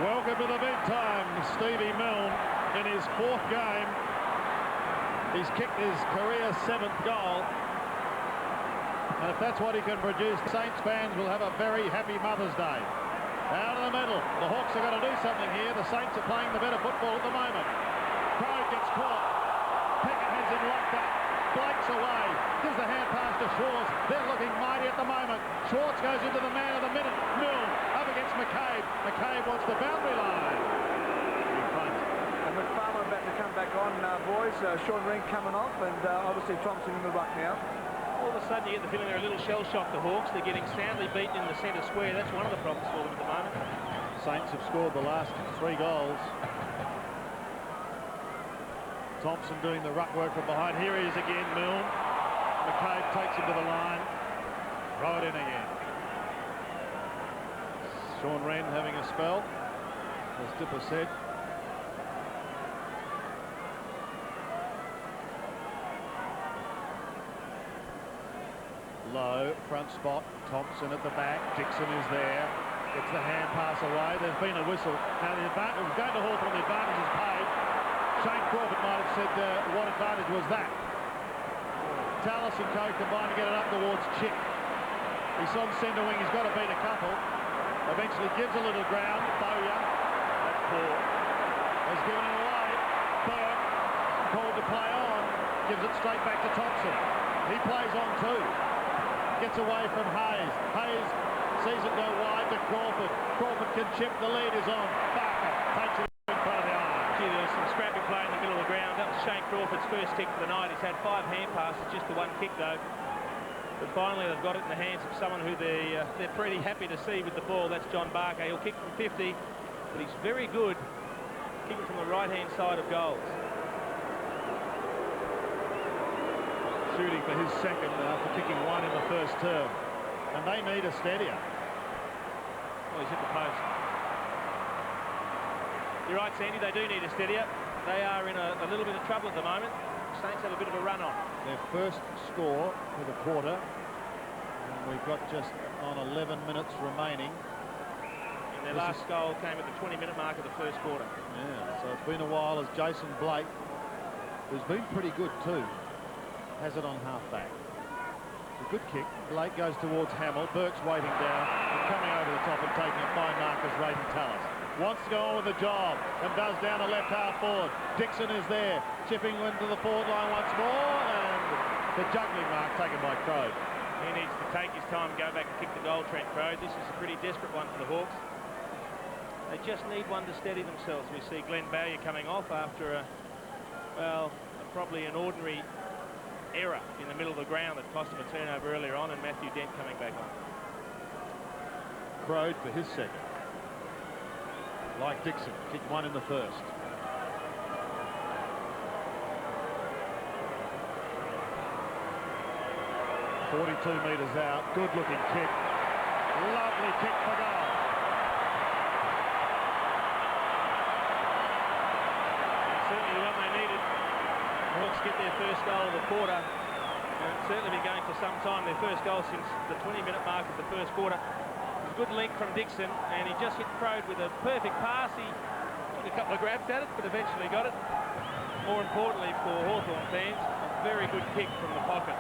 Welcome to the big time, Stevie Milne. In his fourth game, he's kicked his career 7th goal. And if that's what he can produce, Saints fans will have a very happy Mother's Day. Out of the middle, the Hawks are going to do something here. The Saints are playing the better football at the moment. Crowe gets caught. Pickett has him locked up. Blake's away. Gives the hand pass to Schwartz. They're looking mighty at the moment. Schwartz goes into the man of the minute. Milne up against McCabe. McCabe wants the boundary line. And McFarlane about to come back on, boys. Sean Ring coming off, and obviously Thompson in the ruck now. All of a sudden you get the feeling they're a little shell-shocked, the Hawks. They're getting soundly beaten in the centre square. That's one of the problems for them at the moment. Saints have scored the last 3 goals. Thompson doing the ruck work from behind. Here he is again, Milne. McCabe takes him to the line. Throw it in again. Sean Wren having a spell, as Dipper said. Low, front spot, Thompson at the back, Dixon is there, gets the hand pass away, there's been a whistle. Now the advantage, going to Hawthorn, the advantage is paid. Shane Crawford might have said, what advantage was that? Tallis and Co combine to get it up towards Chick. He's on centre wing, he's got to beat a couple. Eventually gives a little ground, Bowyer, that's poor, has given it away. Burke, called to play on, gives it straight back to Thompson. He plays on too. Gets away from Hayes. Hayes sees it go wide to Crawford. Crawford can chip. The lead is on. Barker takes it in front of the eye. Gee, there was some scrappy play in the middle of the ground. That was Shane Crawford's first kick for the night. He's had 5 hand passes, just the 1 kick though. But finally, they've got it in the hands of someone who they're pretty happy to see with the ball. That's John Barker. He'll kick from 50, but he's very good kicking from the right-hand side of goals. Shooting for his second after kicking one in the first term. And they need a steadier. Oh, he's hit the post. You're right, Sandy, they do need a steadier. They are in a little bit of trouble at the moment. Saints have a bit of a run on. Their first score for the quarter. And we've got just on 11 minutes remaining. And their last goal came at the 20-minute mark of the first quarter. Yeah, so it's been a while as Jason Blake, who's been pretty good too, has it on half-back. It's a good kick. Blake goes towards Hamill. Burke's waiting down and coming over the top and taking a fine mark as Raiden Tallis. Wants to go on with the job and does down a left half forward. Dixon is there, chipping into the forward line once more, and the juggling mark taken by Crode. He needs to take his time and go back and kick the goal, Trent Crode. This is a pretty desperate one for the Hawks. They just need one to steady themselves. We see Glenn Bowyer coming off after probably an ordinary error in the middle of the ground that cost him a turnover earlier on, and Matthew Dent coming back on. Crode for his second. Like Dixon, kicked one in the first. 42 metres out, good looking kick. Lovely kick for goal. Certainly the one they needed. Hawks get their first goal of the quarter. And it's certainly been going for some time. Their first goal since the 20-minute mark of the first quarter. Good link from Dixon, and he just hit Crode with a perfect pass. He took a couple of grabs at it, but eventually got it. More importantly for Hawthorn fans, a very good kick from the pocket.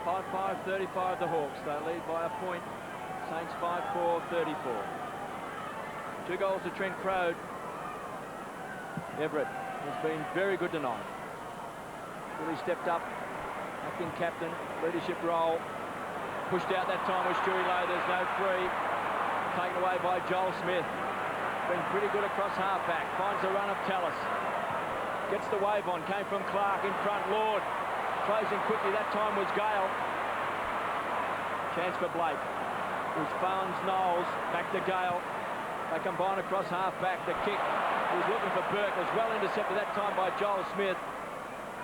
(5-5) 35 the Hawks. They lead by a point. Saints 5-4, 34. 2 goals to Trent Crode. Everett has been very good tonight. Really stepped up, acting captain, leadership role. Pushed out that time with Stewie Lowe. There's no free. Taken away by Joel Smith. Been pretty good across half-back. Finds the run of Tallis. Gets the wave on. Came from Clark in front. Lord closing quickly. That time was Gale. Chance for Blake. Who's Farns Knowles. Back to Gale. They combine across half-back. The kick. He was looking for Burke, was well intercepted that time by Joel Smith.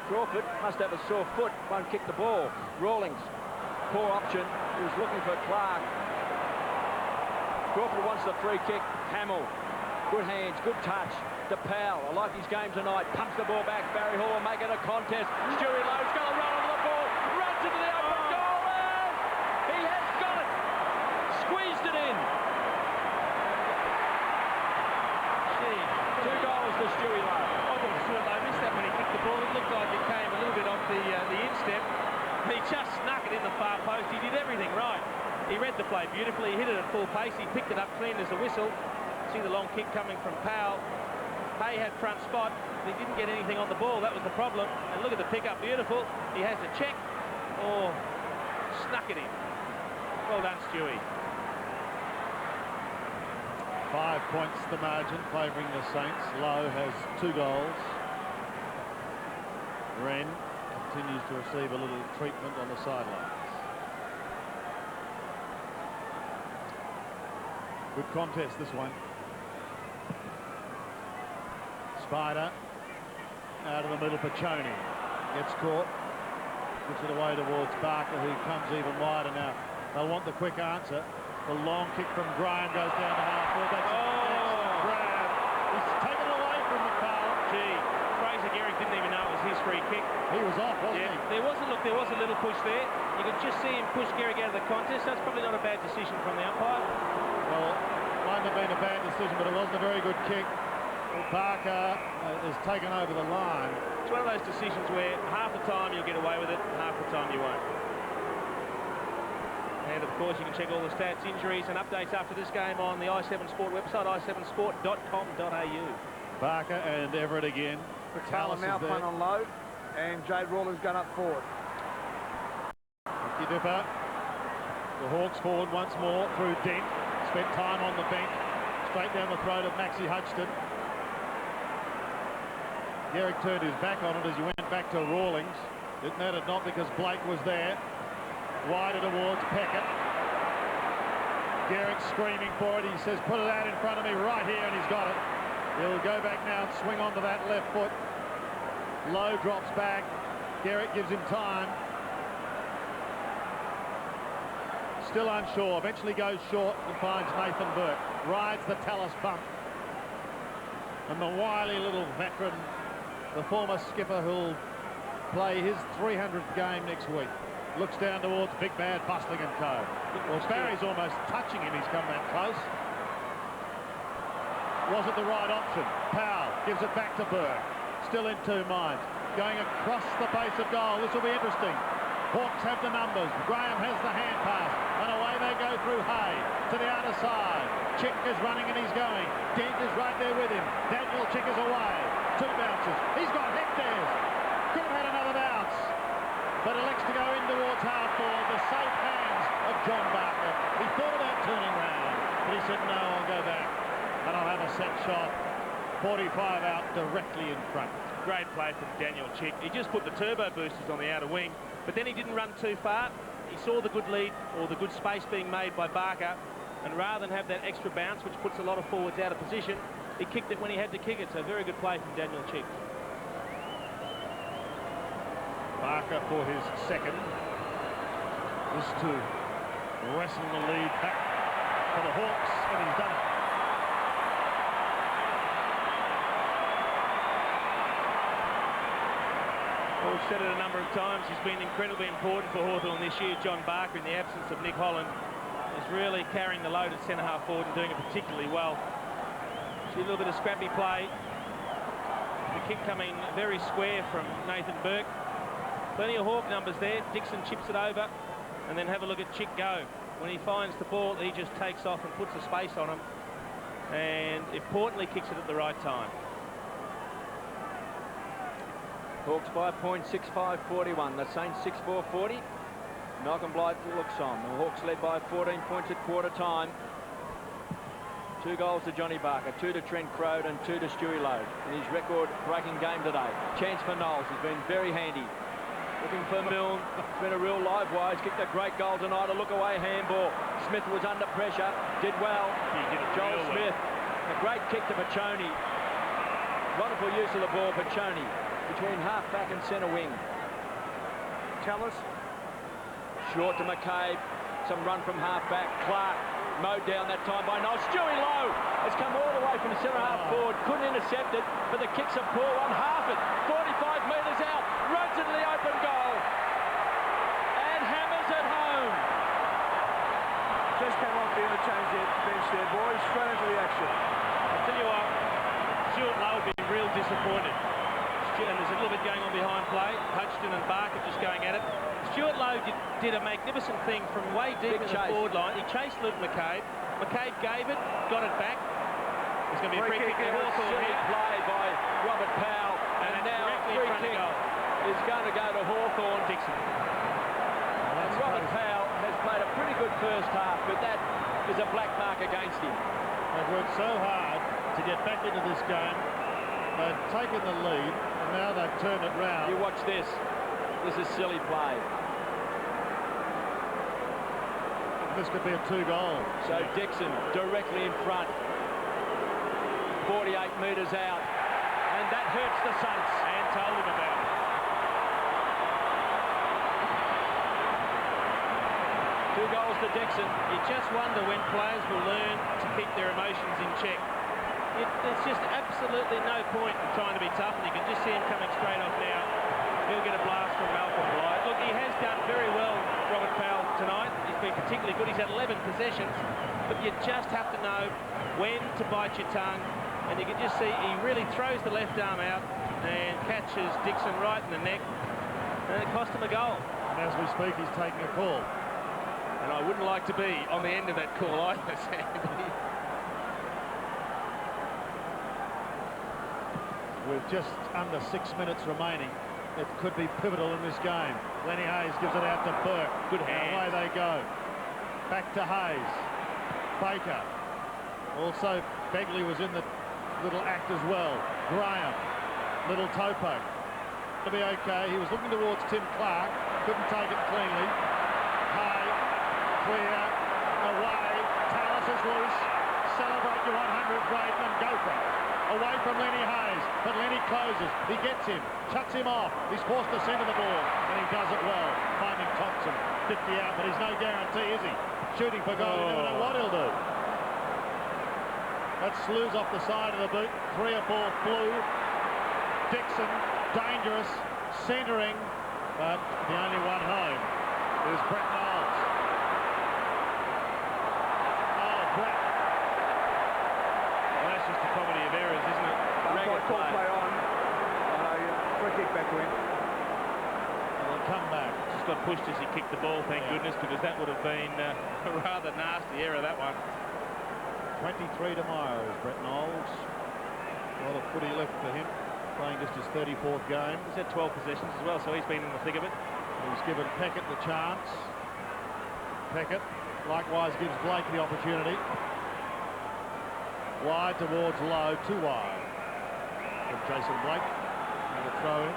Crawford must have a sore foot, won't kick the ball. Rawlings, poor option, he was looking for Clark. Crawford wants the free kick. Hamill, good hands, good touch. DePaul, I like his game tonight, pumps the ball back. Barry Hall will make it a contest. Stewie Lowe's got a run on the ball, runs into the open goal, and he has got it. Squeezed it in. 2 goals to Stewie Lowe. I thought Stuart Lowe missed that when he kicked the ball. It looked like it came a little bit off the instep. He just snuck it in the far post. He did everything right. He read the play beautifully. He hit it at full pace. He picked it up clean as a whistle. See the long kick coming from Powell. Hay had front spot. He didn't get anything on the ball. That was the problem. And look at the pick-up. Beautiful. He has the check. Oh, snuck it in. Well done, Stewie. 5 points the margin favouring the Saints. Lowe has 2 goals. Wren continues to receive a little treatment on the sidelines. Good contest, this one. Spider out of the middle. Pachoni gets caught, puts it away towards Barker, who comes even wider now. They'll want the quick answer. The long kick from Graham goes down to half-forward. That's grab. He's taken it away from the foul. Gee, Fraser Gehrig didn't even know it was his free kick. He was off, wasn't he? There was a little push there. You could just see him push Gehrig out of the contest. That's probably not a bad decision from the umpire. Well, might have been a bad decision, but it wasn't a very good kick. Barker is taken over the line. It's one of those decisions where half the time you'll get away with it, half the time you won't. And of course you can check all the stats, injuries and updates after this game on the i7 Sport website, i7sport.com.au. Barker and Everett again. Tallis now punt on low, and Jade Rawlings going up forward. Ricky Dipper. The Hawks forward once more through Dent. Spent time on the bench. Straight down the throat of Maxie Hudson. Garrick turned his back on it as he went back to Rawlings. It mattered not because Blake was there. Wider towards Peckett. Garrick screaming for it. He says, put it out in front of me right here, and he's got it. He'll go back now and swing onto that left foot. Lowe drops back. Garrick gives him time. Still unsure. Eventually goes short and finds Nathan Burke. Rides the Tallis bump. And the wily little veteran, the former skipper who'll play his 300th game next week, looks down towards Big Bad Bustling and Co. Well, Barry's almost touching him. He's come that close. Wasn't the right option. Powell gives it back to Burke. Still in two minds. Going across the base of goal. This will be interesting. Hawks have the numbers. Graham has the hand pass. And away they go through Hay to the outer side. Chick is running and he's going. Dent is right there with him. Daniel Chick is away. Two bounces. He's got hectares. Could have had another bounce. But elects to go in towards Hawthorn. The safe hands of John Barker. He thought about turning round. But he said, no, I'll go back. And I'll have a set shot. 45 out directly in front. Great play from Daniel Chick. He just put the turbo boosters on the outer wing, but then he didn't run too far. He saw the good lead, or the good space being made by Barker, and rather than have that extra bounce, which puts a lot of forwards out of position, he kicked it when he had to kick it. So very good play from Daniel Chick. Barker for his second. This to wrestle the lead back for the Hawks, and he's done it. Well, we've said it a number of times, he's been incredibly important for Hawthorn this year. John Barker, in the absence of Nick Holland, is really carrying the load at centre-half forward and doing it particularly well. See a little bit of scrappy play. The kick coming very square from Nathan Burke. Plenty of Hawk numbers there. Dixon chips it over, and then have a look at Chick go. When he finds the ball, he just takes off and puts a space on him, and importantly kicks it at the right time. Hawks by a point, 6-5-41. The Saints 6-4-40. Malcolm Blight looks on. The Hawks led by 14 points at quarter time. 2 goals to Johnny Barker, 2 to Trent Crode and 2 to Stewie Lowe in his record-breaking game today. Chance for Knowles, has been very handy. Looking for Milne. It's been a real live wire. He's kicked a great goal tonight. A look away handball. Smith was under pressure. Did well. He did it Joel real Smith. Well. A great kick to Pachoni. Wonderful use of the ball, Pachoni. Between half-back and centre wing. Tallis. Short to McCabe. Some run from half-back. Clark mowed down that time by Knowles. Stewie Lowe has come all the way from centre-half forward. Couldn't intercept it, but the kick's a poor one. Half it. 45 metres out. Runs into the open goal. And hammers it home. Just came off the interchange bench there, boys. Straight into the action. I'll tell you what, Stuart Lowe would be real disappointed. And there's a little bit going on behind play. Hodgson and Barker just going at it. Stuart Lowe did a magnificent thing from way deep in the forward line. He chased Luke McCabe. McCabe gave it, got it back. There's going to be a free kick to Hawthorn here. Play by Robert Powell. And now a free kick is going to go to Hawthorn. Dixon. And Robert Powell has played a pretty good first half, but that is a black mark against him. They've worked so hard to get back into this game. They've taken the lead, and now they've turned it round. You watch this. This is silly play. This could be a 2-goal. So Dixon directly in front. 48 metres out. And that hurts the Saints. And told him about it. 2 goals to Dixon. You just wonder when players will learn to keep their emotions in check. There's just absolutely no point in trying to be tough, and you can just see him coming straight off now. He'll get a blast from Malcolm Blight. Look, he has done very well, Robert Powell, tonight. He's been particularly good. He's had 11 possessions, but you just have to know when to bite your tongue, and you can just see he really throws the left arm out and catches Dixon right in the neck, and it cost him a goal. And as we speak, he's taking a call. And I wouldn't like to be on the end of that call either, Sandy. With just under 6 minutes remaining, it could be pivotal in this game. Lenny Hayes gives it out to Burke. Good hand. Away they go. Back to Hayes. Baker. Also Begley was in the little act as well. Graham, little topo. To be okay. He was looking towards Tim Clark. Couldn't take it cleanly. Hay, clear, away. Tallis is loose. Celebrate your 100, Braden, and go for it. Away from Lenny Hayes, but Lenny closes. He gets him, shuts him off. He's forced to centre the ball, and he does it well. Finding Thompson, 50 out, but he's no guarantee, is he? Shooting for goal, you never know what he'll do. That slews off the side of the boot. 3 or 4 flew. Dixon, dangerous, centering, but the only one home is Brett Knowles. Oh, Brett. Well, that's just a comedy of errors, isn't it? Play on. Free kick back to him. They'll come back. Just got pushed as he kicked the ball, thank goodness, because that would have been a rather nasty error, that one. 23 tomorrow is Brett Knowles. A lot of footy left for him. Playing just his 34th game. He's had 12 possessions as well, so he's been in the thick of it. He's given Peckett the chance. Peckett likewise gives Blake the opportunity. Wide towards Lowe, too wide. From Jason Blake. And a throw in.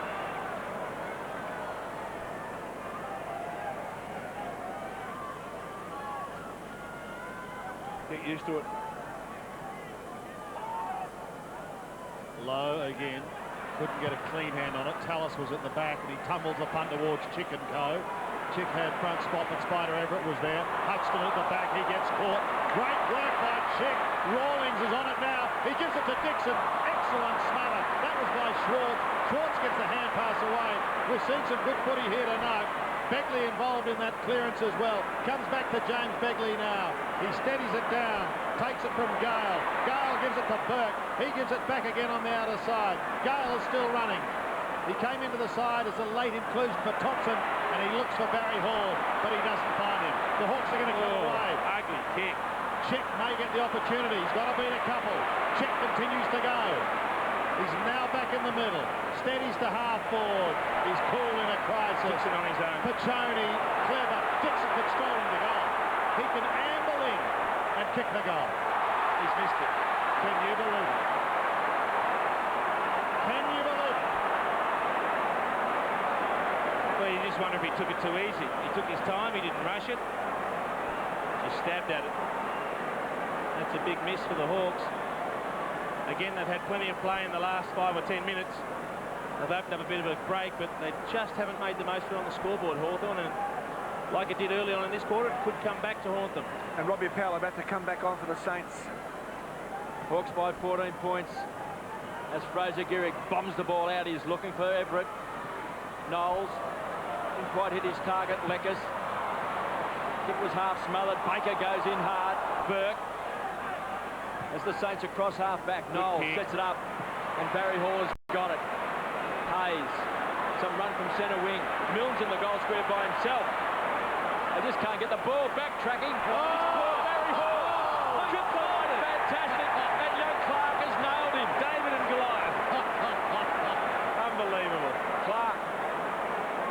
Get used to it. Lowe again. Couldn't get a clean hand on it. Tallis was at the back and he tumbles the punt towards Chick and Co. Chick had front spot, but Spider Everett was there. Hutchton at the back, he gets caught. Great work by Chick. Rawlings is on it now. He gives it to Dixon. Excellent smother. That was by Schwartz. Schwartz gets the hand pass away. We've seen some good footy here tonight. Begley involved in that clearance as well. Comes back to James Begley now. He steadies it down. Takes it from Gale. Gale gives it to Burke. He gives it back again on the outer side. Gale is still running. He came into the side as a late inclusion for Thompson, and he looks for Barry Hall, but he doesn't find him. The Hawks are going to come away. Ugly kick. Chick may get the opportunity. He's got to beat a couple. Chick continues to go. He's now back in the middle. Steadies to half forward. He's cool in a crisis. Dixon on his own. Pachoni, clever. Dixon could stroll him to goal. He can amble in and kick the goal. He's missed it. Can you believe it? Can you believe it? Well, you just wonder if he took it too easy. He took his time, he didn't rush it. Just stabbed at it. That's a big miss for the Hawks. Again, they've had plenty of play in the last 5 or 10 minutes. They've opened up a bit of a break, but they just haven't made the most of it on the scoreboard, Hawthorn. And like it did early on in this quarter, it could come back to haunt them. And Robbie Powell about to come back on for the Saints. Hawks by 14 points as Fraser Gehrig bombs the ball out. He's looking for Everett. Knowles didn't quite hit his target. Leckers. Kick was half smothered. Baker goes in hard. Burke. As the Saints across half back, Knowles sets it up, and Barry Hall has got it. Hayes, some run from centre wing. Milne's in the goal square by himself. They just can't get the ball back, tracking. Barry Hall! Fantastic! And young Clark has nailed him. David and Goliath. Unbelievable. Clark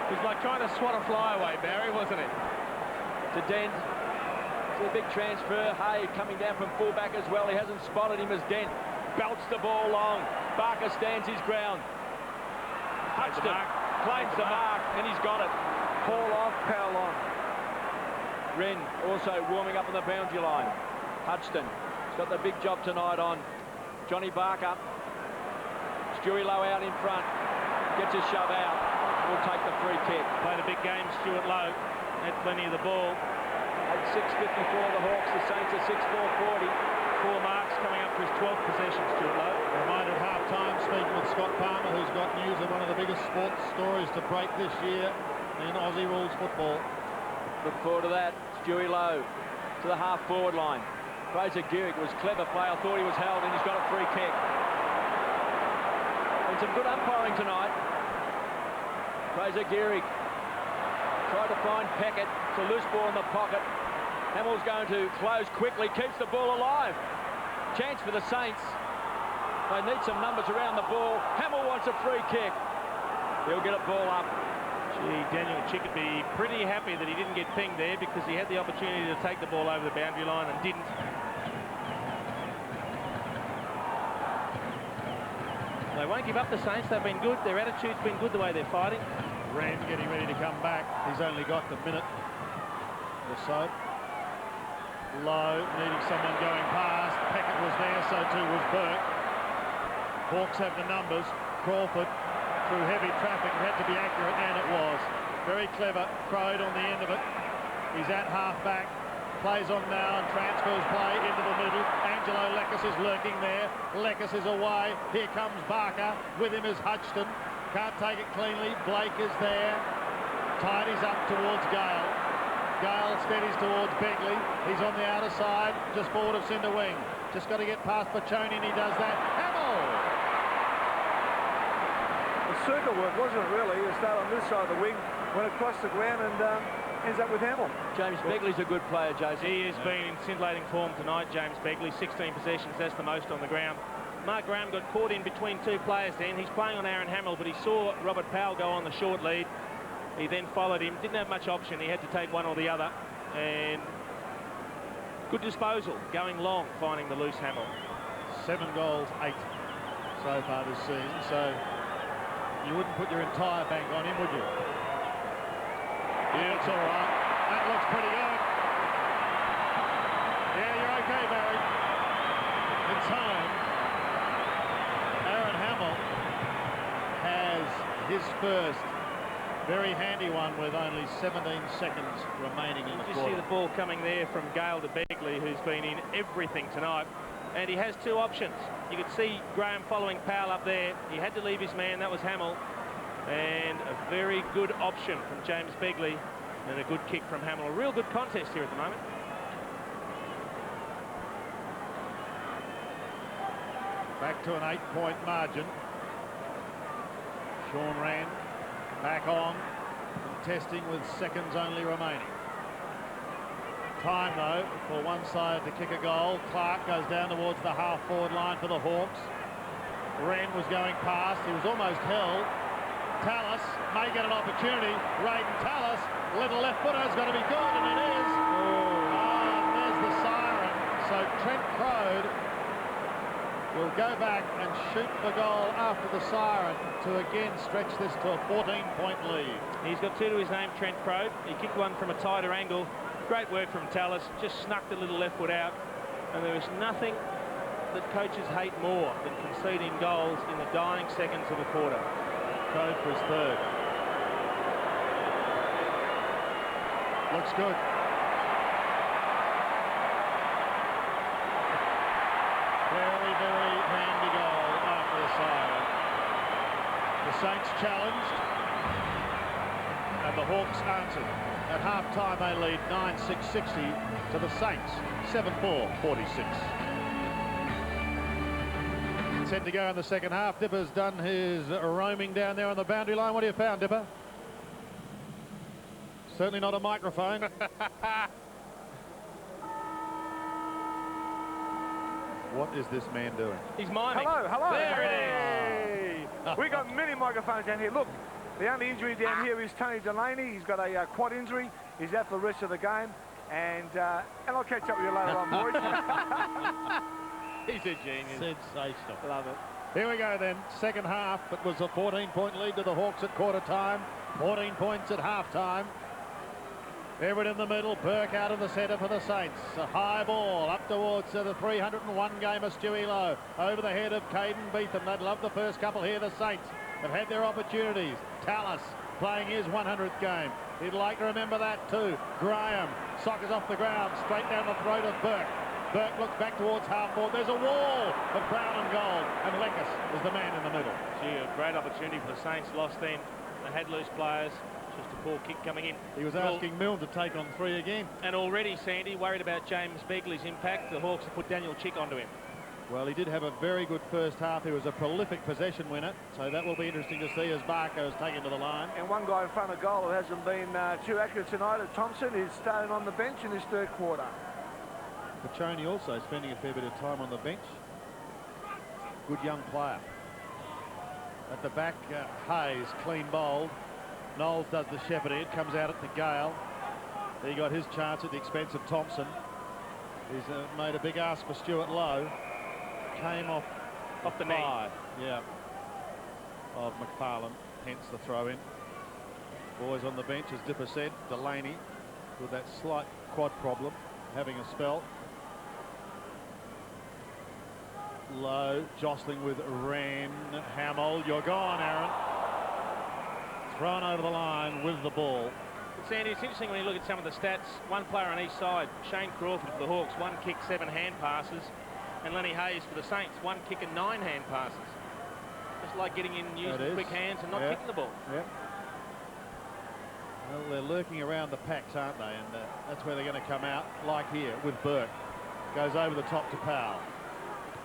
It was like trying to swat a fly away, Barry, wasn't it? to Dent. It's a big transfer. Hay coming down from fullback as well. He hasn't spotted him as Dent belts the ball long. Barker stands his ground. Hutchton claims the mark, and he's got it. Hall off, Powell on. Wren also warming up on the boundary line. Hutchton has got the big job tonight on Johnny Barker. Stewie Lowe out in front. Gets a shove out. Will take the free kick. Played a big game, Stuart Lowe. Had plenty of the ball. At 6:54, the Hawks, the Saints are 6:40. 4 marks coming up for his 12th possession, Stuart Lowe. Reminded half-time, speaking with Scott Palmer, who's got news of one of the biggest sports stories to break this year in Aussie rules football. Look forward to that. Stewie Lowe to the half-forward line. Fraser Gehrig was clever play. I thought he was held, and he's got a free kick. And some good umpiring tonight. Fraser Gehrig tried to find Peckett. It's a loose ball in the pocket. Hamill's going to close quickly, keeps the ball alive. Chance for the Saints. They need some numbers around the ball. Hamill wants a free kick. He'll get a ball up. Gee, Daniel Chick would be pretty happy that he didn't get pinged there because he had the opportunity to take the ball over the boundary line and didn't. They won't give up, the Saints. They've been good. Their attitude's been good, the way they're fighting. Wren getting ready to come back. He's only got the minute or so. Low, needing someone going past. Peckett was there, so too was Burke. Hawks have the numbers. Crawford, through heavy traffic, had to be accurate, and it was. Very clever. Crowd on the end of it. He's at half-back. Plays on now and transfers play into the middle. Angelo Leckis is lurking there. Leckis is away. Here comes Barker. With him is Hutchton. Can't take it cleanly. Blake is there. Tidies up towards Gale. Gale steadies towards Begley. He's on the outer side, just forward of centre wing. Just got to get past Pachoni, and he does that. Hamill! The circle work, wasn't it, really? It started on this side of the wing, went across the ground and ends up with Hamill. James Begley's a good player, Jason. He has been in scintillating form tonight, James Begley. 16 possessions, that's the most on the ground. Mark Graham got caught in between two players then. He's playing on Aaron Hamill, but he saw Robert Powell go on the short lead. He then followed him, didn't have much option. He had to take one or the other. And good disposal, going long, finding the loose Hamill. 7 goals, 8 so far this season, so you wouldn't put your entire bank on him, would you? Yeah, it's all right. That looks pretty good. Yeah, you're okay, Barry. It's home. Aaron Hamill has his first very handy one with only 17 seconds remaining in the You quarter. see the ball coming there from Gale to Begley, who's been in everything tonight. And he has two options. You could see Graham following Powell up there. He had to leave his man, that was Hamill. And a very good option from James Begley and a good kick from Hamill. A real good contest here at the moment. Back to an 8-point margin. Sean Rand back on, contesting with seconds only remaining. Time, though, for one side to kick a goal. Clark goes down towards the half-forward line for the Hawks. Wren was going past. He was almost held. Tallis may get an opportunity. Raiden Tallis, little left footer, has got to be good, and it is. And there's the siren. So Trent Crode will go back and shoot the goal after the siren to again stretch this to a 14-point lead. He's got two to his name, Trent Crode. He kicked one from a tighter angle. Great work from Tallis, just snuck the little left foot out. And there is nothing that coaches hate more than conceding goals in the dying seconds of a quarter. Crode for his third. Looks good. Very, very handy goal after the siren. The Saints challenged, and the Hawks answered. At half-time, they lead 9-6-60 to the Saints, 7-4-46. Set to go in the second half. Dipper's done his roaming down there on the boundary line. What have you found, Dipper? Certainly not a microphone. What is this man doing? He's miming. Hello, hello. There Hey. We got many microphones down here. Look, the only injury down here is Tony Delaney. He's got a quad injury. He's out for the rest of the game. And I'll catch up with you later on, boys. He's a genius. Sensational. Love it. Here we go then. Second half. It was a 14-point lead to the Hawks at quarter time. 14 points at half time. Everett in the middle. Burke out of the centre for the Saints. A high ball up towards the 301 gamer Stewie Lowe. Over the head of Caden Beetham. They'd love the first couple here. The Saints have had their opportunities. Tallis playing his 100th game. He'd like to remember that too. Graham sockers off the ground straight down the throat of Burke. Burke looks back towards half-forward. There's a wall of brown and gold, and Leckis is the man in the middle. Gee, a great opportunity for the Saints. Lost then. They had loose players. Just a poor kick coming in. He was asking Milne to take on 3 again. And already, Sandy, worried about James Begley's impact. The Hawks have put Daniel Chick onto him. Well, he did have a very good first half. He was a prolific possession winner, so that will be interesting to see as Barker is taken to the line. And one guy in front of goal that hasn't been too accurate tonight, Thompson, is starting on the bench in his third quarter. Pachoni also spending a fair bit of time on the bench. Good young player. At the back, Hayes, clean bowled. Knowles does the shepherding. It comes out at the Gale. He got his chance at the expense of Thompson. He's made a big ask for Stuart Lowe. Came off the knee. Yeah. of McFarlane, hence the throw in. Boys on the bench, as Dipper said, Delaney with that slight quad problem, having a spell. Low, jostling with Wren. Hamill, you're gone, Aaron. Thrown over the line with the ball. Sandy, it's interesting when you look at some of the stats. One player on each side. Shane Crawford for the Hawks, 1 kick, 7 hand passes. And Lenny Hayes for the Saints, 1 kick and 9 hand passes. Just like getting in using quick hands and not kicking the ball. Yep. Well, they're lurking around the packs, aren't they? And that's where they're going to come out, like here with Burke. Goes over the top to Powell.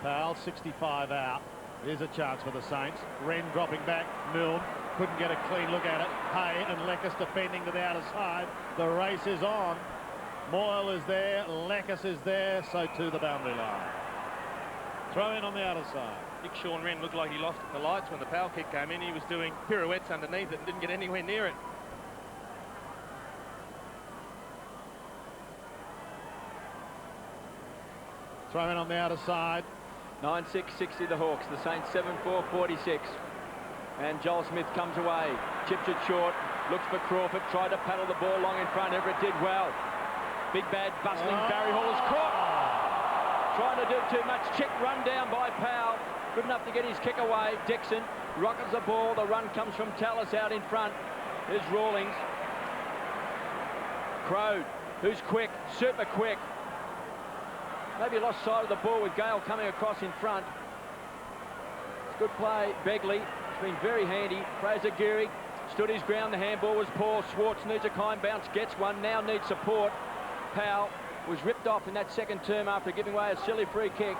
Powell, 65 out. Here's a chance for the Saints. Wren dropping back. Milne couldn't get a clean look at it. Hay and Leckus defending to the outer side. The race is on. Moyle is there. Leckus is there. So to the boundary line. Throw in on the outer side. Big Sean Wren looked like he lost the lights when the Powell kick came in. He was doing pirouettes underneath it and didn't get anywhere near it. Throw in on the outer side. 9-6-60 the Hawks. The Saints 7-4-46. And Joel Smith comes away. Chips it short. Looks for Crawford. Tried to paddle the ball long in front. Everett did well. Big bad bustling Barry Hall is caught. Trying to do too much. Check run down by Powell. Good enough to get his kick away. Dixon rockets the ball. The run comes from Tallis out in front. Here's Rawlings. Crowd, who's quick, super quick. Maybe lost sight of the ball with Gale coming across in front. It's good play. Begley has been very handy. Fraser Geary stood his ground. The handball was poor. Schwartz needs a kind bounce, gets one, now needs support. Powell was ripped off in that second term after giving away a silly free kick.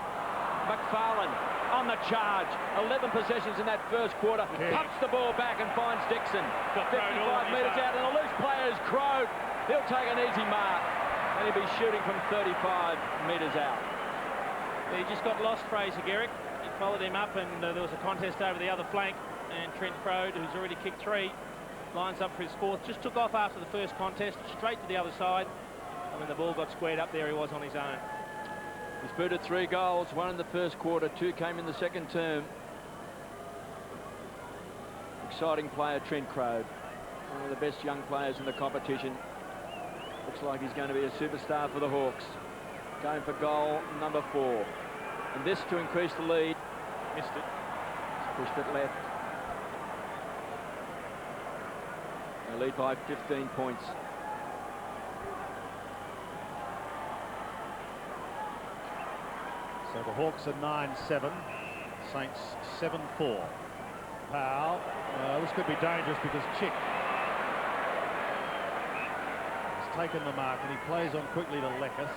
McFarlane on the charge. 11 possessions in that first quarter. Pumps the ball back and finds Dixon. 55 metres out, and a loose player is Crowd. He'll take an easy mark. And he'll be shooting from 35 metres out. He just got lost, Fraser Garrick. He followed him up, and there was a contest over the other flank. And Trent Crowd, who's already kicked 3, lines up for his 4th. Just took off after the first contest, straight to the other side. And when the ball got squared up, there he was on his own. He's booted 3 goals, 1 in the first quarter, 2 came in the second term. Exciting player, Trent Crowd. One of the best young players in the competition. Looks like he's going to be a superstar for the Hawks. Going for goal number 4. And this to increase the lead. Missed it. Pushed it left. They lead by 15 points. So the Hawks are 9-7. Saints 7-4. Powell. This could be dangerous because Chick taken the mark, and he plays on quickly to Leckus.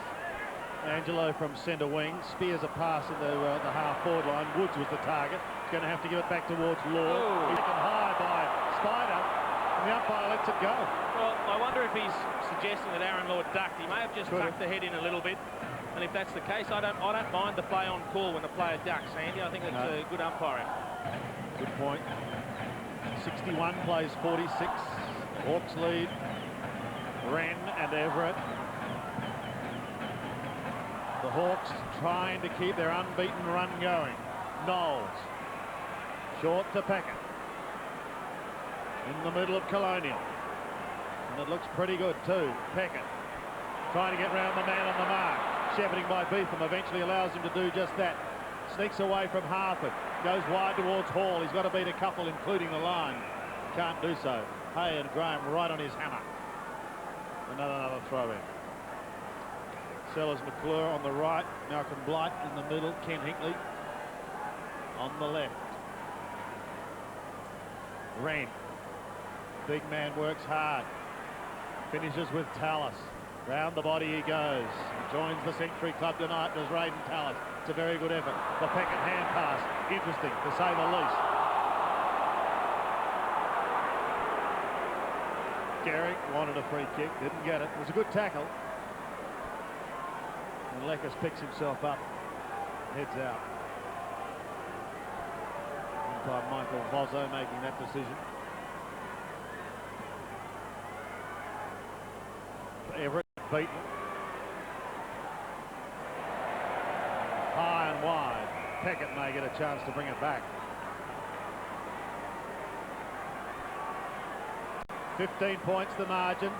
Angelo from centre wing spears a pass into the half-forward line. Woods was the target. He's going to have to give it back towards Law. He's taken high by Spider, and the umpire lets it go. Well, I wonder if he's suggesting that Aaron Law ducked. He may have just tucked the head in a little bit, and if that's the case, I don't mind the play on call when the player ducks, Andy. I think that's a good umpiring. Good point. 61 plays 46. Hawks lead. Wren and Everett. The Hawks trying to keep their unbeaten run going. Knowles. Short to Packett. In the middle of Colonial. And it looks pretty good too. Packett trying to get round the man on the mark. Shepherding by Beetham eventually allows him to do just that. Sneaks away from Harford. Goes wide towards Hall. He's got to beat a couple, including the line. Can't do so. Hay and Graham right on his hammer. Another throw in. Sellers McClure on the right. Malcolm Blight in the middle. Ken Hinkley on the left. Wren. Big man works hard. Finishes with Tallis. Round the body he goes. He joins the Century Club tonight, does Raiden Tallis. It's a very good effort. The Packett hand pass. Interesting, to say the least. Garrick wanted a free kick, didn't get it. It was a good tackle. And Leckus picks himself up, heads out. By Michael Vozzo making that decision. Everett beaten. High and wide. Packett may get a chance to bring it back. 15 points the margin.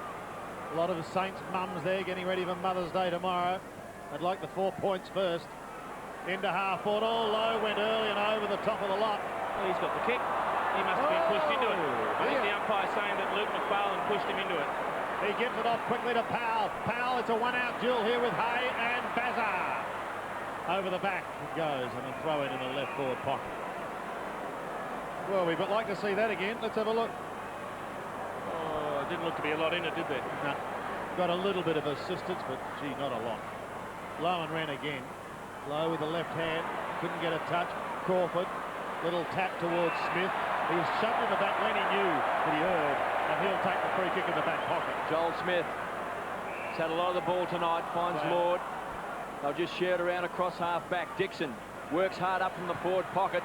A lot of the Saints mums there getting ready for Mother's Day tomorrow. I'd like the 4 points first. Into half forward, all low, went early and over the top of the lot. Well, he's got the kick. He must have been pushed into it. I think the umpire's saying that Luke McFarlane pushed him into it. He gives it off quickly to Powell. Powell, it's a one-out duel here with Hay and Bazar. Over the back it goes, and a throw in the left forward pocket. Well, we'd like to see that again. Let's have a look. Oh, didn't look to be a lot in it, did there? No. Got a little bit of assistance, but gee, not a lot. Low and ran again. Low with the left hand. Couldn't get a touch. Crawford. Little tap towards Smith. He was shoved in the back when he knew that he heard, and he'll take the free kick in the back pocket. Joel Smith has had a lot of the ball tonight. Finds Lord. They'll just share it around across half back. Dixon works hard up from the forward pocket.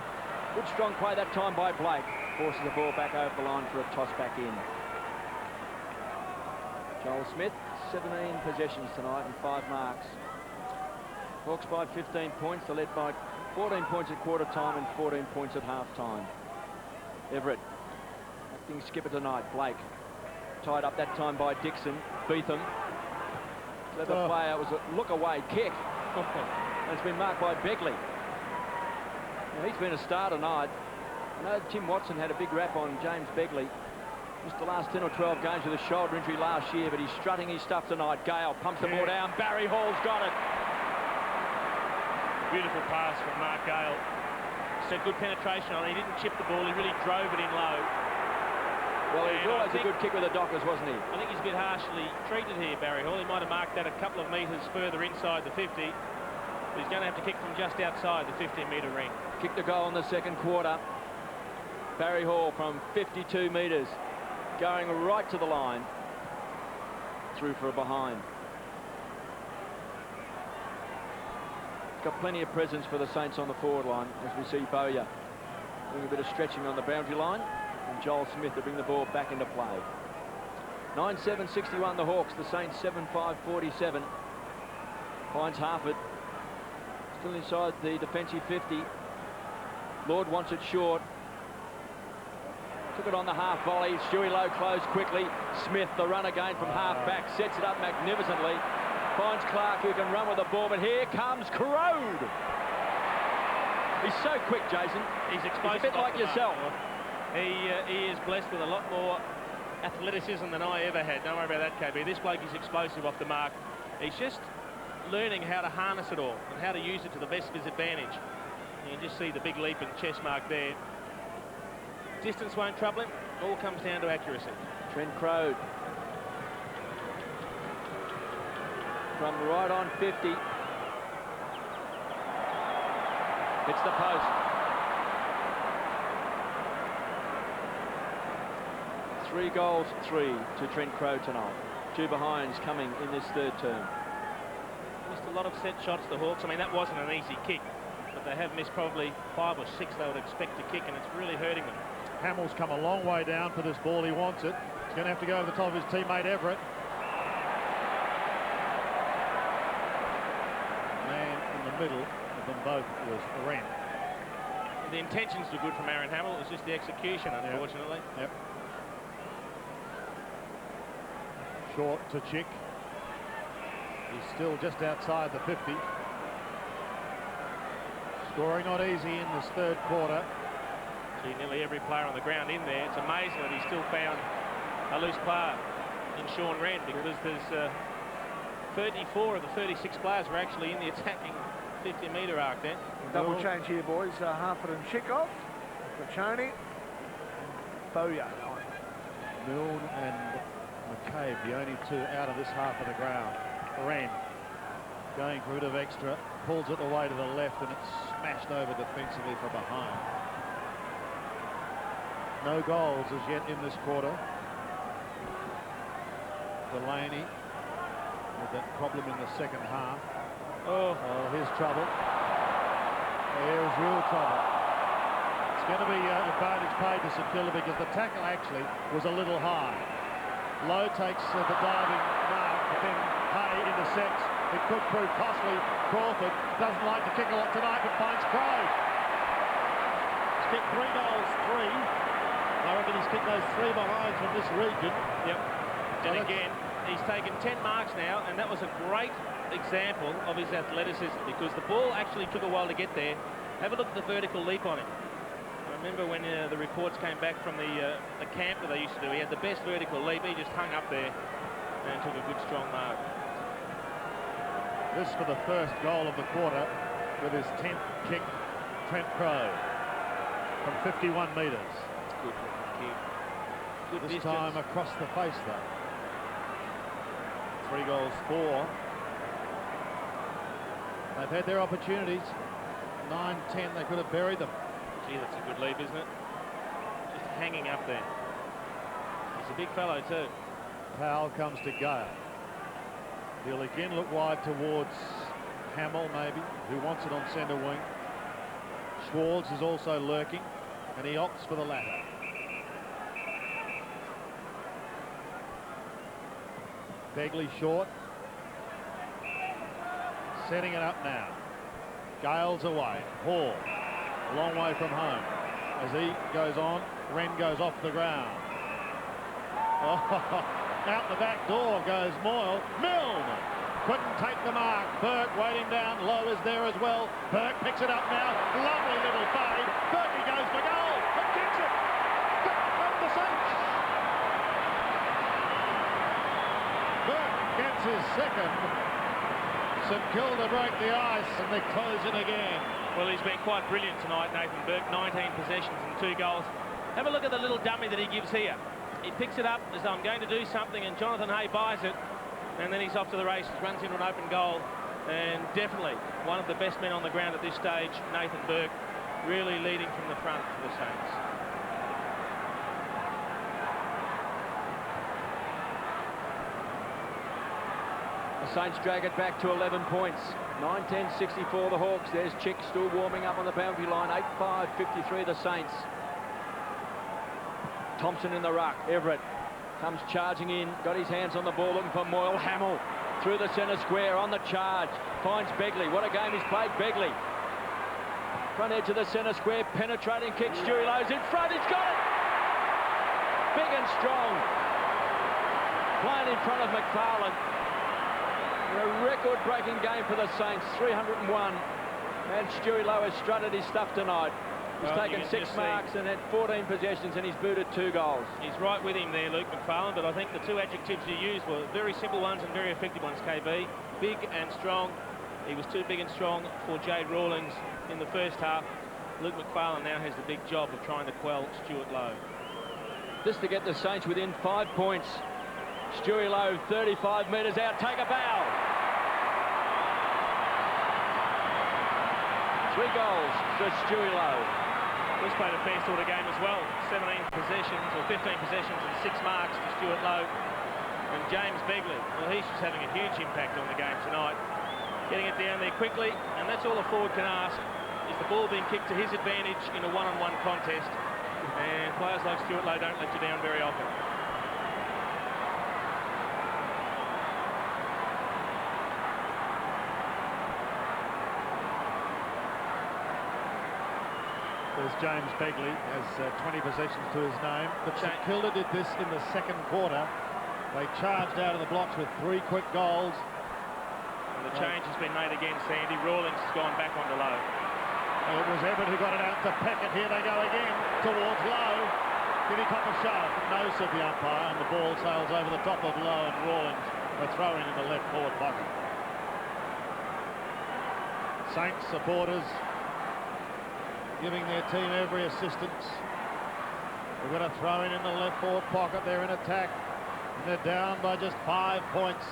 Good strong play that time by Blake. Forces the ball back over the line for a toss back in. Joel Smith, 17 possessions tonight and 5 marks. Hawks by 15 points. They're led by 14 points at quarter time and 14 points at half time. Everett, acting skipper tonight. Blake, tied up that time by Dixon. Beetham. Clever player. It was a look away kick. And it's been marked by Beckley. Now, he's been a star tonight. I know Tim Watson had a big rap on James Begley. Just the last 10 or 12 games with a shoulder injury last year, but he's strutting his stuff tonight. Gale pumps the ball down. Barry Hall's got it. Beautiful pass from Mark Gale. Said good penetration on it. He didn't chip the ball. He really drove it in low. Well, he was always a good kick with the Dockers, wasn't he? I think he's a bit harshly treated here, Barry Hall. He might have marked that a couple of metres further inside the 50. But he's going to have to kick from just outside the 15-metre ring. Kicked a goal in the second quarter. Barry Hall from 52 metres. Going right to the line. Through for a behind. Got plenty of presence for the Saints on the forward line as we see Bowyer doing a bit of stretching on the boundary line, and Joel Smith to bring the ball back into play. 9-7-61 the Hawks, the Saints 7-5-47. Finds Harford still inside the defensive 50. Lord wants it short. Took it on the half volley. Stewie Lowe closed quickly. Smith, the run again from half back, sets it up magnificently. Finds Clark, who can run with the ball, but here comes Carode. He's so quick, Jason. He's explosive. He's a bit like yourself. He is blessed with a lot more athleticism than I ever had. Don't worry about that, KB. This bloke is explosive off the mark. He's just learning how to harness it all and how to use it to the best of his advantage. You can just see the big leap and chest mark there. Distance won't trouble him. All comes down to accuracy. Trent Crode. From right on 50. Hits the post. 3 goals, 3 to Trent Crode tonight. 2 behinds coming in this third term. Missed a lot of set shots, the Hawks. I mean, that wasn't an easy kick, but they have missed probably 5 or 6 they would expect to kick, and it's really hurting them. Hamill's come a long way down for this ball. He wants it. He's going to have to go over the top of his teammate Everett. Man in the middle of them both was Wren. The intentions were good from Aaron Hamill. It was just the execution, unfortunately. Yep. Short to Chick. He's still just outside the 50. Scoring not easy in this third quarter. See nearly every player on the ground in there. It's amazing that he still found a loose player in Sean Wren, because there's 34 of the 36 players were actually in the attacking 50-metre arc there. Double change here, boys. Harford and Chikoff, Rachoni, Bowyer. Milne and McCabe, the only 2 out of this half of the ground. Wren going for a bit of extra, pulls it away to the left, and it's smashed over defensively from behind. No goals as yet in this quarter. Delaney with that problem in the second half. Oh, here's trouble. Here's real trouble. It's going to be advantage paid to St Kilda, because the tackle actually was a little high. Lowe takes the diving mark, but then Hay intercepts. It could prove costly. Crawford doesn't like to kick a lot tonight, but finds Crowe. He's kicked 3 goals, 3. I reckon he's kicked those 3 behinds from this region. Yep. So And again, he's taken 10 marks now, and that was a great example of his athleticism because the ball actually took a while to get there. Have a look at the vertical leap on him. I remember when the reports came back from the camp that they used to do, he had the best vertical leap. He just hung up there and took a good strong mark. This for the first goal of the quarter with his 10th kick, Trent Crowe, from 51 metres. Good kick. Good This distance. time across the face, though. 3 goals, 4. They've had their opportunities. 9-10, they could have buried them. Gee, that's a good leap, isn't it? Just hanging up there. He's a big fellow too. Powell comes to Gale. He'll again look wide towards Hamill, maybe, who wants it on centre wing. Schwartz is also lurking, and he opts for the latter. Begley short. Setting it up now. Gale's away. Hall, a long way from home. As he goes on, Wren goes off the ground. Oh, out the back door goes Moyle. Milne couldn't take the mark. Burke waiting down. Lowe is there as well. Burke picks it up now. Lovely little fade. Burke goes for goal and kicks it. Up the Saints. Burke gets his second. St Kilda break the ice and they close it again. Well, he's been quite brilliant tonight, Nathan Burke. 19 possessions and 2 goals. Have a look at the little dummy that he gives here. He picks it up as though I'm going to do something, and Jonathan Hay buys it, and then he's off to the races, runs into an open goal, and definitely one of the best men on the ground at this stage, Nathan Burke, really leading from the front for the Saints. The Saints drag it back to 11 points. 9-10-64 the Hawks. There's Chick still warming up on the boundary line. 8-5-53 the Saints. Thompson in the ruck. Everett comes charging in. Got his hands on the ball looking for Moyle. Hamill through the centre square on the charge. Finds Begley. What a game he's played, Begley. Front edge of the centre square. Penetrating kick. Stewie Lowe's in front. He's got it. Big and strong. Playing in front of McFarlane. A record-breaking game for the Saints, 301. And Stewie Lowe has strutted his stuff tonight. He's taken 6 marks and had 14 possessions, and he's booted 2 goals. He's right with him there, Luke McFarlane, but I think the 2 adjectives you used were very simple ones and very effective ones, KB. Big and strong. He was too big and strong for Jade Rawlings in the first half. Luke McFarlane now has the big job of trying to quell Stuart Lowe. This to get the Saints within 5 points. Stewie Lowe, 35 metres out, take a bow. 3 goals for Stewie Lowe. He's played a fair sort of game as well. 17 possessions, or 15 possessions and 6 marks to Stuart Lowe. And James Begley, well, he's just having a huge impact on the game tonight. Getting it down there quickly, and that's all a forward can ask, is the ball being kicked to his advantage in a one-on-one contest. And players like Stuart Lowe don't let you down very often. There's James Begley, has 20 possessions to his name. But St Kilda did this in the second quarter. They charged out of the blocks with 3 quick goals. And the change has been made again, Sandy. Rawlings has gone back onto Lowe. It was Everett who got it out to Peckett. Here they go again towards Lowe. Did he cop a shove? No, said the umpire, and the ball sails over the top of Lowe, and Rawlings are throwing in the left forward pocket. Saints supporters giving their team every assistance. We've got a throw in the left forward pocket. They're in attack, and they're down by just 5 points.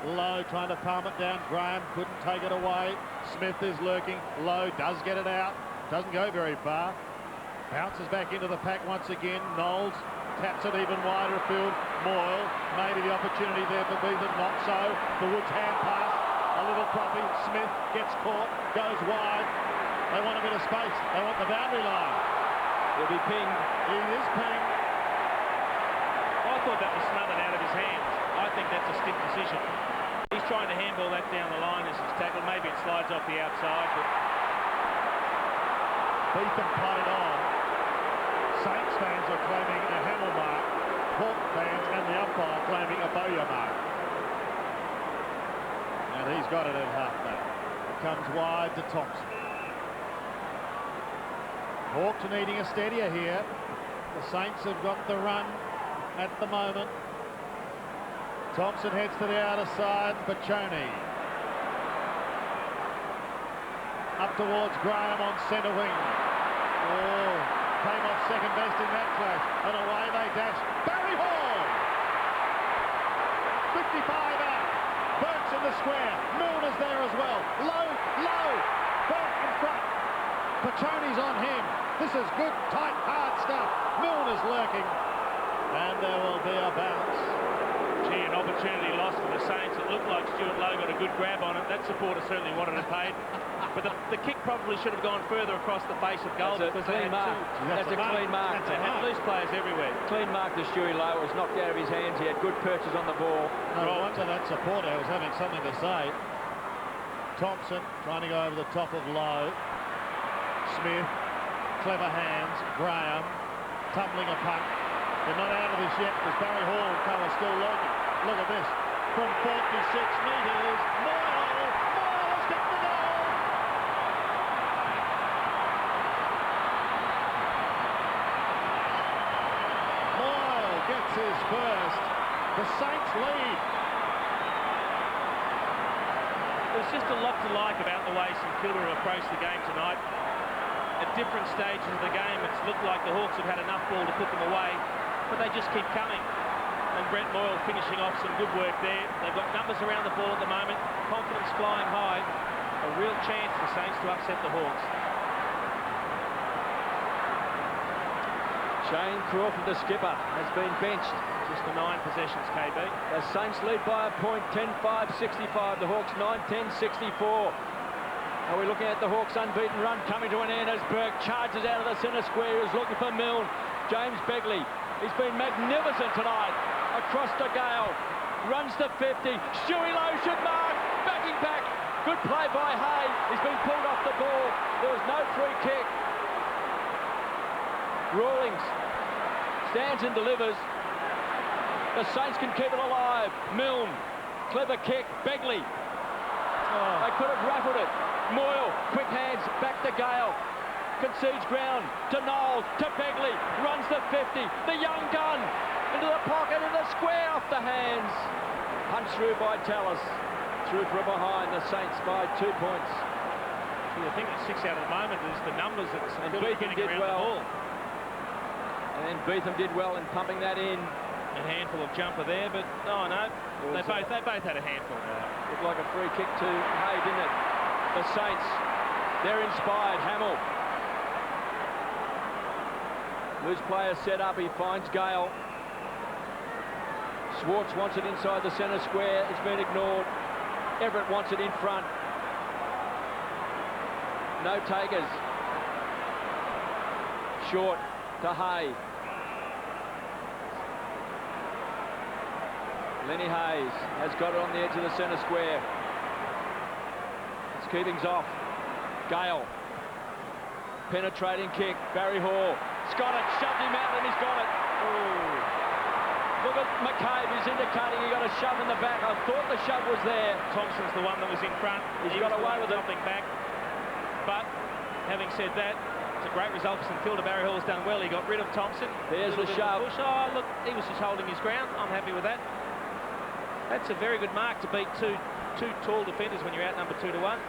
Lowe trying to palm it down. Graham couldn't take it away. Smith is lurking. Lowe does get it out. Doesn't go very far. Bounces back into the pack once again. Knowles taps it even wider afield. Moyle, maybe the opportunity there for Beaton. Not so. The Woods hand pass. A little proppy. Smith gets caught. Goes wide. They want a bit of space. They want the boundary line. He'll be pinged. He is pinged. I thought that was smothered out of his hands. I think that's a stiff decision. He's trying to handball that down the line as he's tackled. Maybe it slides off the outside, but Beaton played on. Saints Saints fans are claiming a Hamill mark, Hawk fans and the umpire claiming a Bowyer mark. And he's got it at halfback. It comes wide to Thompson. Hawks needing a steadier here. The Saints have got the run at the moment. Thompson heads to the outer side. Baccioni. Up towards Graham on centre wing. Oh, came off second best in that clash. And away they dash. Barry Hall! 55 out. Burke's in the square. Milner's there as well. Low, low. Burke in front. Baccioni's on him. This is good, tight, hard stuff. Milner's lurking. And there will be a bounce. Gee, an opportunity lost for the Saints. It looked like Stuart Lowe got a good grab on it. That supporter certainly wanted it paid. But the kick probably should have gone further across the face of goal. That's a clean mark. That's a clean mark. They had loose players everywhere. Clean mark to Stewie Lowe. It was knocked out of his hands. He had good purchase on the ball. No wonder that supporter was having something to say. Thompson trying to go over the top of Lowe. Smith, clever hands. Graham tumbling a punt. They're not out of this yet because Barry Hall colour still lurking. Look at this. From 46 metres, Moyles got the goal! Moyles gets his first. The Saints lead. There's just a lot to like about the way St Kilda have approached the game tonight. At different stages of the game, it's looked like the Hawks have had enough ball to put them away, but they just keep coming. And Brent Moyle finishing off some good work there. They've got numbers around the ball at the moment. Confidence flying high. A real chance for Saints to upset the Hawks. Shane Crawford, the skipper, has been benched. Just the 9 possessions, KB. The Saints lead by a point, 10-5-65. The Hawks 9-10-64. Are we looking at the Hawks' unbeaten run coming to an end as Burke charges out of the centre square. He's looking for Milne. James Begley. He's been magnificent tonight. Across to Gale. Runs to 50. Stewie Lowe should mark. Backing back. Good play by Hay. He's been pulled off the ball. There was no free kick. Rawlings stands and delivers. The Saints can keep it alive. Milne. Clever kick. Begley. Oh. They could have raffled it. Moyle. Quick hands. Back to Gale. Concedes ground to Knowles, to Begley, runs to 50, the young gun, into the pocket, in the square, off the hands. Punched through by Tallis, through from behind, the Saints by 2 points. I think it's 6 out at the moment is the numbers that and Beetham did well. And Beetham did well in pumping that in. A handful of jumper there, but oh no, they both had a handful. Looked like a free kick to Hay, didn't it? The Saints, they're inspired. Hamill. Loose player set up, he finds Gale. Swartz wants it inside the centre square, it's been ignored. Everett wants it in front. No takers. Short to Hay. Lenny Hayes has got it on the edge of the centre square. It's Keating's off. Gale. Penetrating kick, Barry Hall. He's got it, shoved him out and he's got it. Ooh. Look at McCabe, he's indicating he got a shove in the back. I thought the shove was there. Thompson's the one that was in front. He got away with something back. But, having said that, it's a great result for St Kilda. Barry Hall's done well. He got rid of Thompson. There's the shove. Oh, look, he was just holding his ground. I'm happy with that. That's a very good mark to beat two tall defenders when you're outnumbered 2-1.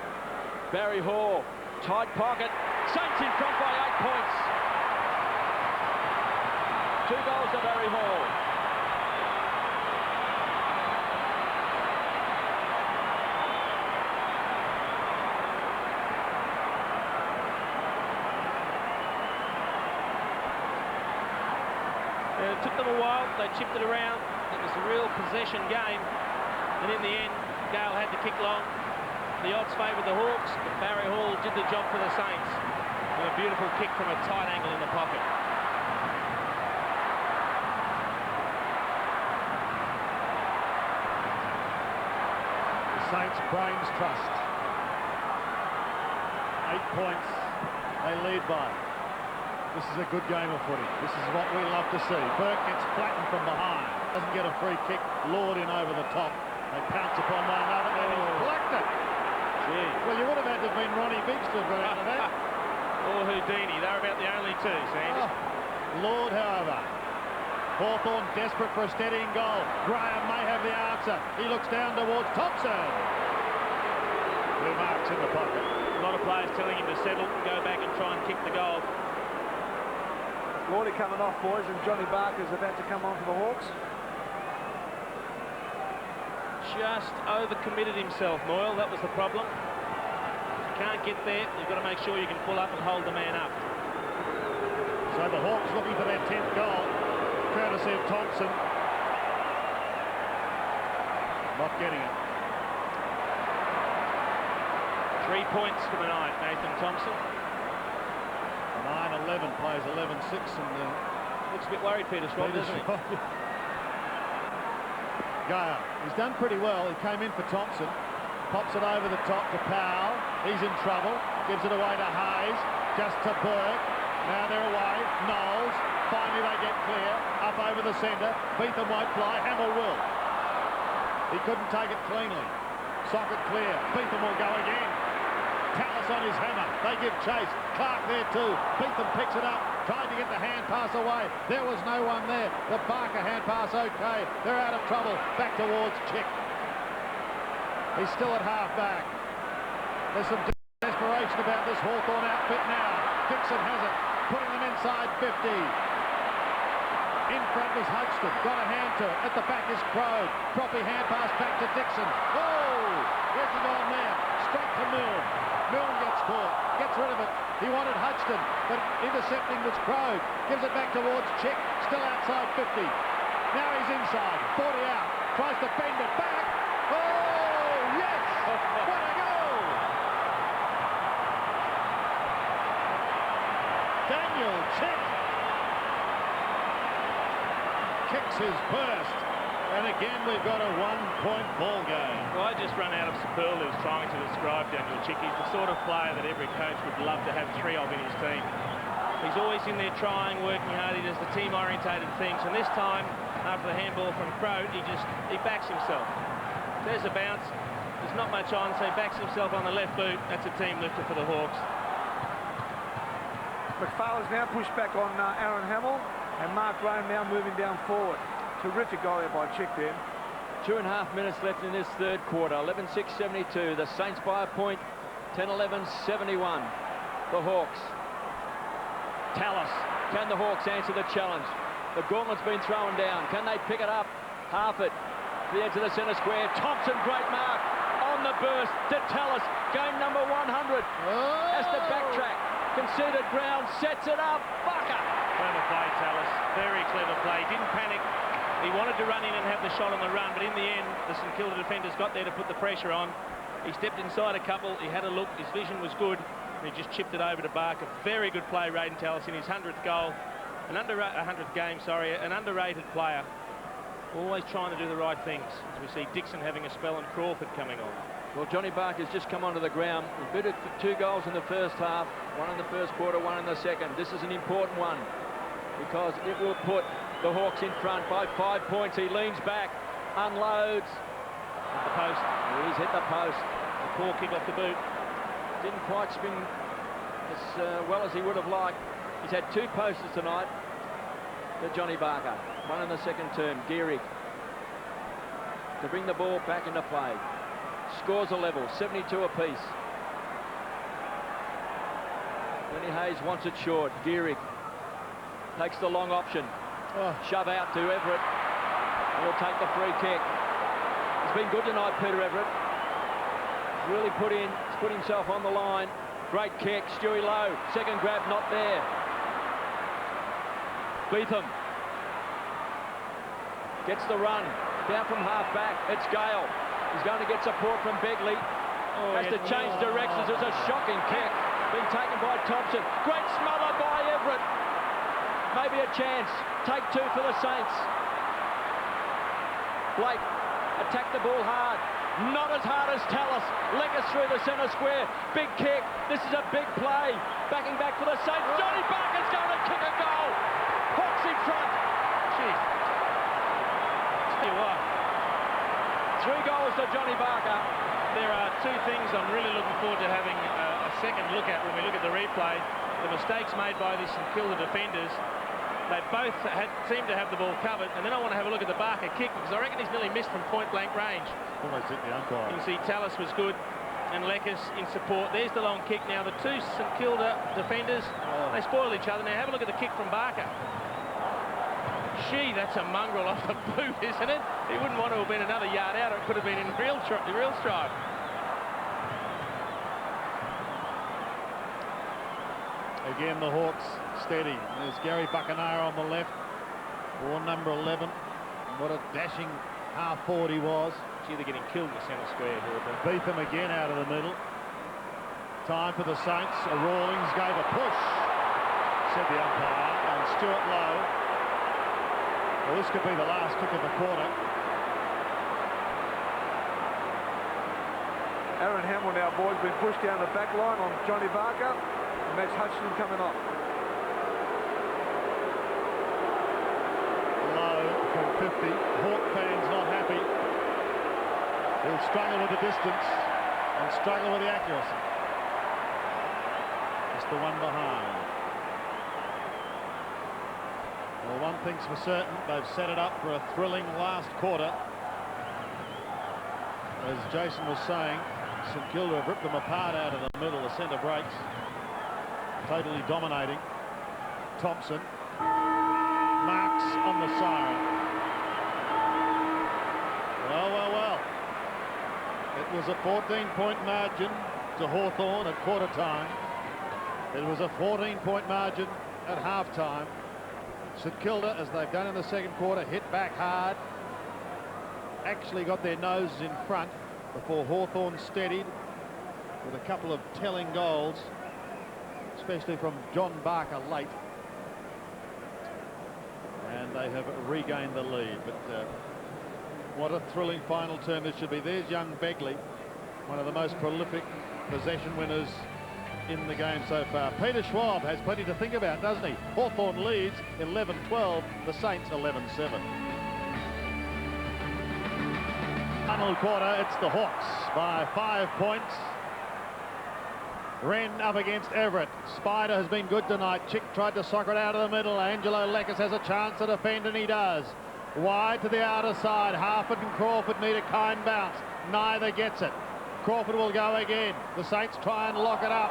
Barry Hall, tight pocket. Saints in front by 8 points. 2 goals to Barry Hall. It took them a while. They chipped it around. It was a real possession game. And in the end, Gale had to kick long. The odds favoured the Hawks, but Barry Hall did the job for the Saints. And a beautiful kick from a tight angle in the pocket. The Saints' brains trust. 8 points they lead by. This is a good game of footy. This is what we love to see. Burke gets flattened from behind. Doesn't get a free kick. Lord in over the top. They pounce upon one another and he's blacked it. Gee. Well, you would have had to have been Ronnie Biggs to have got out of that. Or Houdini. They're about the only two, Sanders. Lord, however. Hawthorn desperate for a steadying goal. Graham may have the answer. He looks down towards Thompson. Blue marks in the pocket. A lot of players telling him to settle, go back and try and kick the goal. Lordy coming off, boys, and Johnny Barker's about to come on for the Hawks. Just overcommitted himself, Moyle. That was the problem. If you can't get there, you've got to make sure you can pull up and hold the man up. So the Hawks looking for their 10th goal, courtesy of Thompson. Not getting it. 3 points for the night, Nathan Thompson. 9-11 plays 11-6 and Looks a bit worried, Peter Schwab, doesn't he? Gale, he's done pretty well. He came in for Thompson, pops it over the top to Powell. He's in trouble, gives it away to Hayes, just to Burke. Now they're away. Knowles, finally they get clear, up over the centre. Beetham won't fly, Hamill will. He couldn't take it cleanly. Socket clear, Beetham will go again. Tallis on his hammer, they give chase. Clark there too, Beetham picks it up, tried to get the hand pass away. There was no one there. The Barker hand pass okay. They're out of trouble, back towards Chick. He's still at half back. There's some desperation about this Hawthorn outfit now. Dixon has it, putting them inside 50. In front was Hodgson, got a hand to it. At the back is Crowe. Proppy hand pass back to Dixon. Oh, where's he gone now? Straight to Milne. Milne gets caught, gets rid of it. He wanted Hodgson, but intercepting was Crowe. Gives it back towards Chick, still outside 50. Now he's inside, 40 out. Tries to bend it back. Oh, yes! What a goal! Daniel Chick kicks his first, and again we've got a 1-point ball game. Well, I just run out of superlatives trying to describe Daniel Chick. He's the sort of player that every coach would love to have 3 of in his team. He's always in there trying, working hard. He does the team-orientated things, and this time, after the handball from Crowe, he backs himself. There's a bounce. There's not much on, so he backs himself on the left boot. That's a team lifter for the Hawks. McFarlane's now pushed back on Aaron Hamill, and Mark Graham now moving down forward. Terrific goal there by Chick then. 2.5 minutes left in this third quarter. 11-6-72. The Saints by a point. 10-11-71. The Hawks. Tallis. Can the Hawks answer the challenge? The gauntlet's been thrown down. Can they pick it up? Half it. To the edge of the centre square. Thompson, great mark. On the burst to Tallis. Game number 100. Has to backtrack. Conceded ground. Sets it up. Bucker. Clever play, Tallis. Very clever play. Didn't panic. He wanted to run in and have the shot on the run, but in the end, the St Kilda defenders got there to put the pressure on. He stepped inside a couple. He had a look. His vision was good. And he just chipped it over to Barker. Very good play, Raiden Tallis, in his 100th goal. 100th game, sorry. An underrated player. Always trying to do the right things. As we see Dixon having a spell and Crawford coming on. Well, Johnny Barker's just come onto the ground. He bid it for 2 goals in the first half, 1 in the first quarter, 1 in the second. This is an important one because it will put the Hawks in front by 5 points. He leans back, unloads. At the post. He's hit the post. A poor kick off the boot. Didn't quite spin as well as he would have liked. He's had 2 posters tonight to Johnny Barker. 1 in the second term. Gehrig to bring the ball back into play. Scores a level, 72 apiece. Lenny Hayes wants it short. Gehrig takes the long option. Shove out to Everett. He'll take the free kick. He's been good tonight, Peter Everett. Really he's put himself on the line. Great kick, Stewie Lowe. Second grab, not there. Beetham gets the run. Down from half back. It's Gale. He's going to get support from Begley. Has to change directions. It's a shocking kick. Being taken by Thompson. Great smother by Everett. Maybe a chance. Take 2 for the Saints. Blake attacked the ball hard. Not as hard as Tallis. Leggers through the centre square. Big kick. This is a big play. Backing back for the Saints. Johnny Barker's going to kick a goal. Hawks in front. Jeez. Tell you what. 3 goals to Johnny Barker. There are 2 things I'm really looking forward to having a second look at when we look at the replay. The mistakes made by the St Kilda defenders. They both seem to have the ball covered, and then I want to have a look at the Barker kick because I reckon he's nearly missed from point-blank range. Almost hit the umpire. You can see Tallis was good and Leckers in support. There's the long kick now. The 2 St Kilda defenders, they spoil each other. Now have a look at the kick from Barker. Gee, that's a mongrel off the boot, isn't it? He wouldn't want to have been another yard out, or it could have been in real stride. Again, the Hawks steady. There's Gary Buccaneer on the left, or number 11. What a dashing half-forward he was. Gee, they're getting killed in the centre square, Hawthorn. Beetham again out of the middle. Time for the Saints. Rawlings gave a push, said the umpire, and Stuart Lowe. Well, this could be the last kick of the quarter. Aaron Hamill now, boys, been pushed down the back line on Johnny Barker. And that's Hutchinson coming off. Lowe from 50. Hawk fans not happy. He'll struggle with the distance and struggle with the accuracy. Just the one behind. Well, one thing's for certain, they've set it up for a thrilling last quarter. As Jason was saying, St Kilda have ripped them apart out of the middle, the centre breaks. Totally dominating. Thompson marks on the siren. Well. It was a 14-point margin to Hawthorn at quarter time. It was a 14-point margin at half-time. St Kilda, as they've done in the second quarter, hit back hard. Actually got their noses in front before Hawthorn steadied with a couple of telling goals, especially from John Barker late. And they have regained the lead. But what a thrilling final term this should be. There's young Begley, one of the most prolific possession winners in the game so far. Peter Schwab has plenty to think about, doesn't he? Hawthorn leads 11-12, the Saints 11-7. Final quarter, it's the Hawks by 5 points. Wren up against Everett. Spider has been good tonight. Chick tried to soccer it out of the middle. Angelo Leckers has a chance to defend, and he does. Wide to the outer side. Harford and Crawford need a kind bounce. Neither gets it. Crawford will go again. The Saints try and lock it up.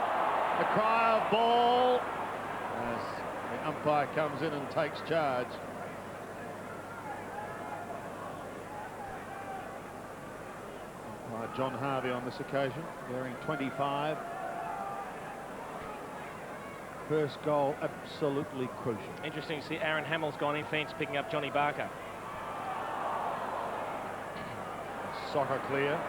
A cry of ball as the umpire comes in and takes charge. Umpire John Harvey on this occasion, wearing 25. First goal absolutely crucial. Interesting to see Aaron Hamill's gone in fence, picking up Johnny Barker. Soccer clear.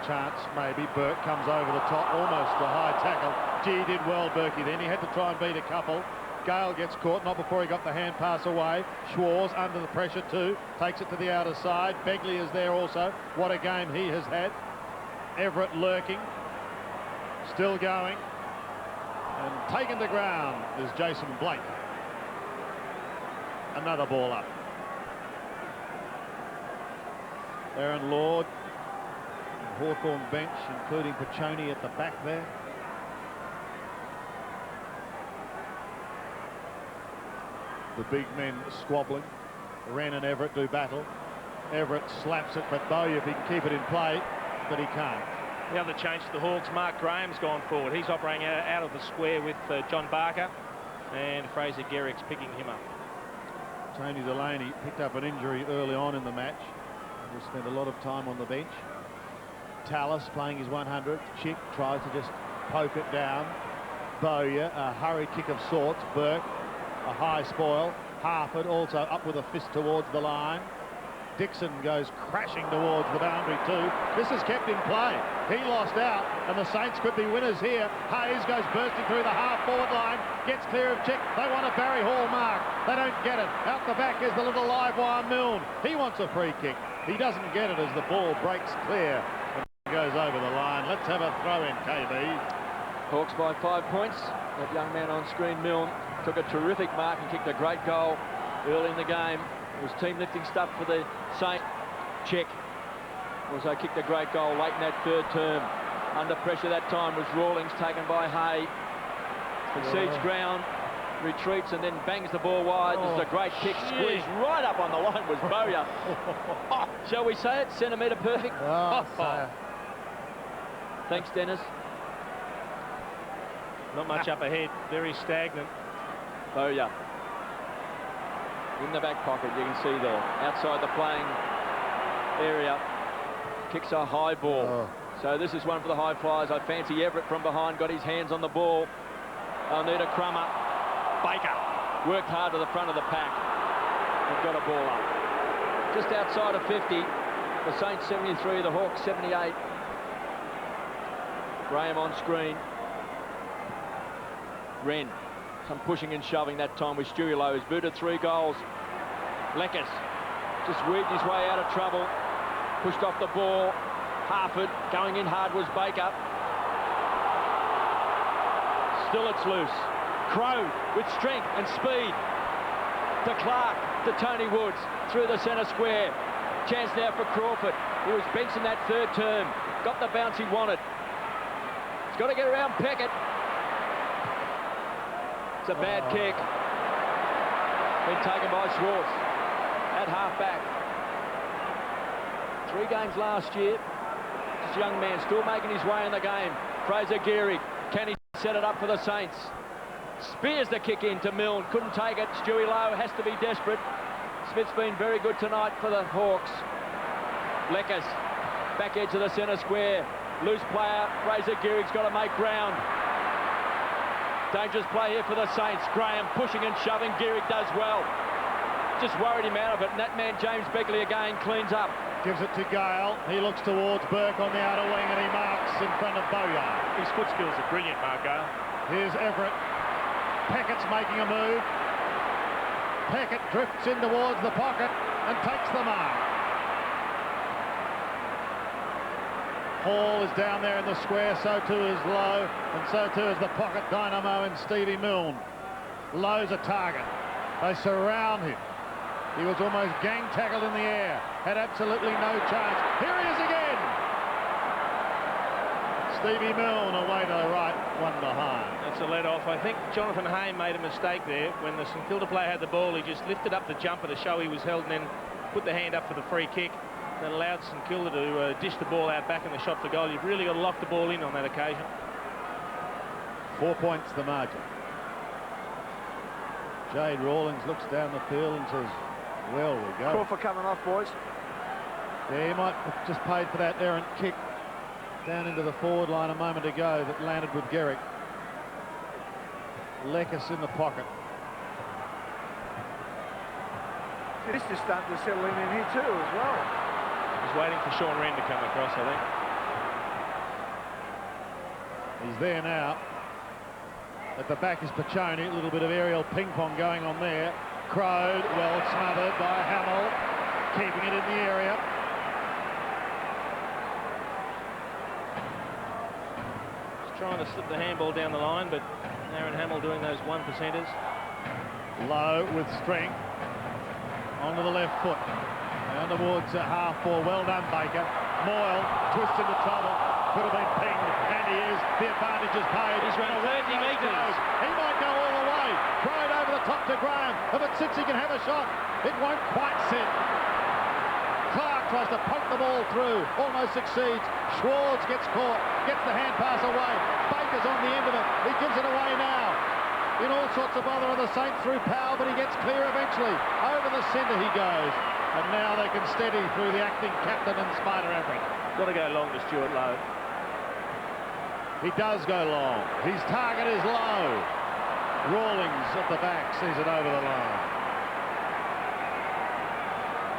Chance maybe. Burke comes over the top, almost a high tackle. Gee, did well, Berkey then. He had to try and beat a couple. Gale gets caught, not before he got the hand pass away. Schwarz under the pressure too, takes it to the outer side. Begley is there also. What a game he has had. Everett lurking, still going, and taken to ground is Jason Blake. Another ball up. Aaron Lord, Hawthorn bench, including Piccioni at the back there. The big men squabbling. Wren and Everett do battle. Everett slaps it, but Bowyer, if he can keep it in play, but he can't. The other change to the Hawks, Mark Graham's gone forward. He's operating out of the square with John Barker, and Fraser Garrick's picking him up. Tony Delaney picked up an injury early on in the match. He spent a lot of time on the bench. Tallis playing his 100th. Chick tries to just poke it down. Bowyer, a hurry kick of sorts. Burke, a high spoil. Harford also up with a fist towards the line. Dixon goes crashing towards the boundary too. This is kept in play. He lost out, and the Saints could be winners here. Hayes goes bursting through the half-forward line, gets clear of Chick. They want a Barry Hall mark. They don't get it. Out the back is the little live wire Milne. He wants a free kick. He doesn't get it as the ball breaks clear and goes over the line. Let's have a throw in, KB. Hawks by 5 points. That young man on screen, Milne, took a terrific mark and kicked a great goal early in the game. It was team lifting stuff for the Saints. Check also kicked a great goal late in that third term. Under pressure that time was Rawlings, taken by Hay. Concedes ground, retreats and then bangs the ball wide. This is a great kick, squeezed right up on the line was Bowyer. Shall we say it? Centimetre perfect. Thanks, Dennis. Not much up ahead, very stagnant. Bowyer in the back pocket, you can see there. Outside the playing area, kicks a high ball. So this is one for the high flyers. I fancy Everett from behind, got his hands on the ball. They'll need a crummer. Baker worked hard to the front of the pack and got a ball up. Just outside of 50, the Saints 73, the Hawks 78. Graham on screen. Wren, some pushing and shoving that time with Stewie Lowe, who's booted 3 goals. Leckers just weaved his way out of trouble, pushed off the ball. Harford going in hard was Baker. Still it's loose. Crow with strength and speed to Clark, to Tony Woods through the centre square. Chance now for Crawford. He was benched in that third term, got the bounce he wanted. He's got to get around Peckett. It's a bad kick. Been taken by Schwartz at half-back. 3 games last year. This young man still making his way in the game. Fraser Gehrig, can he set it up for the Saints? Spears the kick in to Milne, couldn't take it. Stewie Lowe has to be desperate. Smith's been very good tonight for the Hawks. Leckers, back edge of the centre square. Loose player, Fraser Gehrig's got to make ground. Dangerous play here for the Saints. Graham pushing and shoving, Gehrig does well. Just worried him out of it, and that man James Beckley again cleans up. Gives it to Gale. He looks towards Burke on the outer wing and he marks in front of Bowyer. His foot skills are brilliant, Mark Gale. Here's Everett. Peckett's making a move. Peckett drifts in towards the pocket and takes the mark. Hall is down there in the square, so too is Lowe, and so too is the pocket dynamo in Stevie Milne. Lowe's a target. They surround him. He was almost gang tackled in the air. Had absolutely no chance. Here he is again. Stevie Milne away to the right, one behind. That's a let-off. I think Jonathan Hay made a mistake there. When the St Kilda player had the ball, he just lifted up the jumper to show he was held and then put the hand up for the free kick. That allowed St Kilda to dish the ball out back in the shot for goal. You've really got to lock the ball in on that occasion. 4 points the margin. Jade Rawlings looks down the field and says, well, we go. Crawford coming off, boys. Yeah, he might have just paid for that errant kick down into the forward line a moment ago that landed with Gehrig. Leckers in the pocket. This is starting to settle in here too as well. He's waiting for Sean Wren to come across, I think. He's there now. At the back is Paccioni. A little bit of aerial ping-pong going on there. Crowd, well smothered by Hamill, keeping it in the area. Just trying to slip the handball down the line, but Aaron Hamill doing those 1%ers. Low with strength. Onto the left foot. Down towards half ball. Well done, Baker. Moyle twists into trouble. Could have been pinged, and he is. The advantage is paid. He's run 30 metres. He might go all the way. Throw it over the top to Graham. If it sits, he can have a shot. It won't quite sit. Clark tries to poke the ball through. Almost succeeds. Schwartz gets caught. Gets the hand pass away. Baker's on the end of it. He gives it away now. In all sorts of bother on the Saints through Powell, but he gets clear eventually. Over the centre he goes. And now they can steady through the acting captain and Spider Everett. Got to go long to Stuart Lowe. He does go long. His target is low. Rawlings at the back sees it over the line.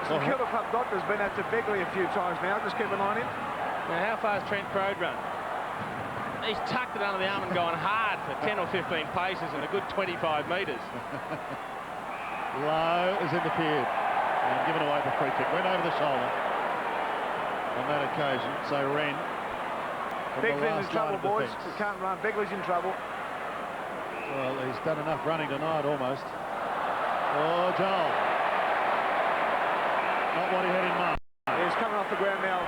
St Kilda Club Doctor's been out to Beckley a few times now. Just keep an eye on him. Now, how far's Trent Crowd run? He's tucked it under the arm and gone hard for 10 or 15 paces and a good 25 metres. Lowe is interfered and given away the free kick. Went over the shoulder on that occasion. So Wren Begley's in trouble, boys. defence. We can't run. Begley's in trouble. Well, he's done enough running tonight, almost. Oh, Joel. Not what he had in mind. He's coming off the ground now.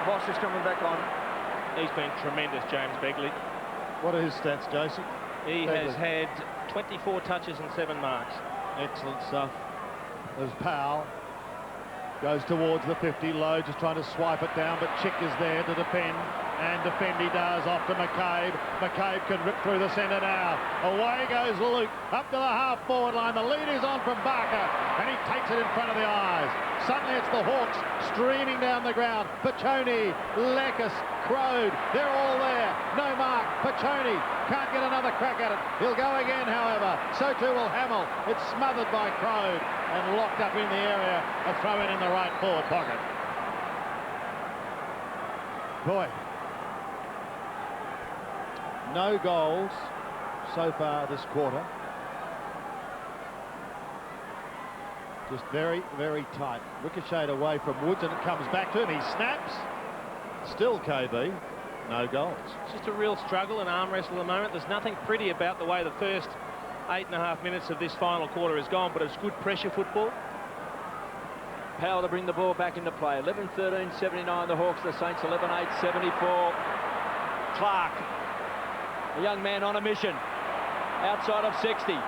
Voss is coming back on. He's been tremendous, James Begley. What are his stats, Jason? He Begley has had 24 touches and 7 marks. Excellent stuff. There's Powell. Goes towards the 50. Lowe just trying to swipe it down, but Chick is there to defend. And defend he does, off to McCabe. McCabe can rip through the centre now. Away goes Luke, up to the half-forward line. The lead is on from Barker, and he takes it in front of the eyes. Suddenly it's the Hawks streaming down the ground. Piccioni, Lekis, Crode, they're all there. No mark. Piccioni can't get another crack at it. He'll go again, however. So too will Hamill. It's smothered by Crode and locked up in the area. A throw in the right forward pocket. Boy. No goals so far this quarter. Just very, very tight. Ricocheted away from Woods, and it comes back to him. He snaps. Still KB. No goals. It's just a real struggle and arm wrestle at the moment. There's nothing pretty about the way the first 8.5 minutes of this final quarter has gone, but it's good pressure football. Powell to bring the ball back into play. 11-13, 79 the Hawks, the Saints 11-8, 74. Clark, a young man on a mission, outside of 60. It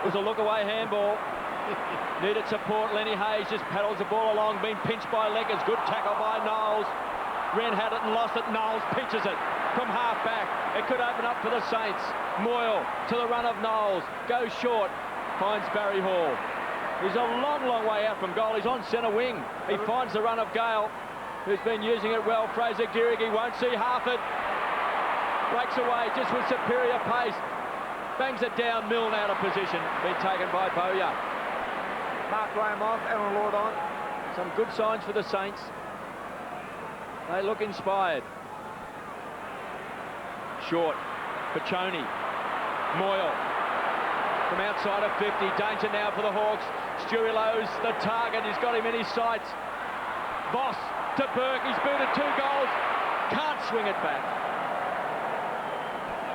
was a look-away handball. Needed support. Lenny Hayes just paddles the ball along, being pinched by Leckers. Good tackle by Knowles. Wren had it and lost it. Knowles pinches it from half-back. It could open up for the Saints. Moyle to the run of Knowles. Goes short. Finds Barry Hall. He's a long, long way out from goal. He's on centre wing. He finds the run of Gale, who's been using it well. Fraser Gehrig, he won't see half it. Breaks away just with superior pace. Bangs it down. Milne out of position. Been taken by Bowyer. Mark Graham off, Alan Lord on. Some good signs for the Saints. They look inspired. Short. Piccioni. Moyle. From outside of 50. Danger now for the Hawks. Stewie Lowe's the target. He's got him in his sights. Voss to Burke. He's booted 2 goals. Can't swing it back.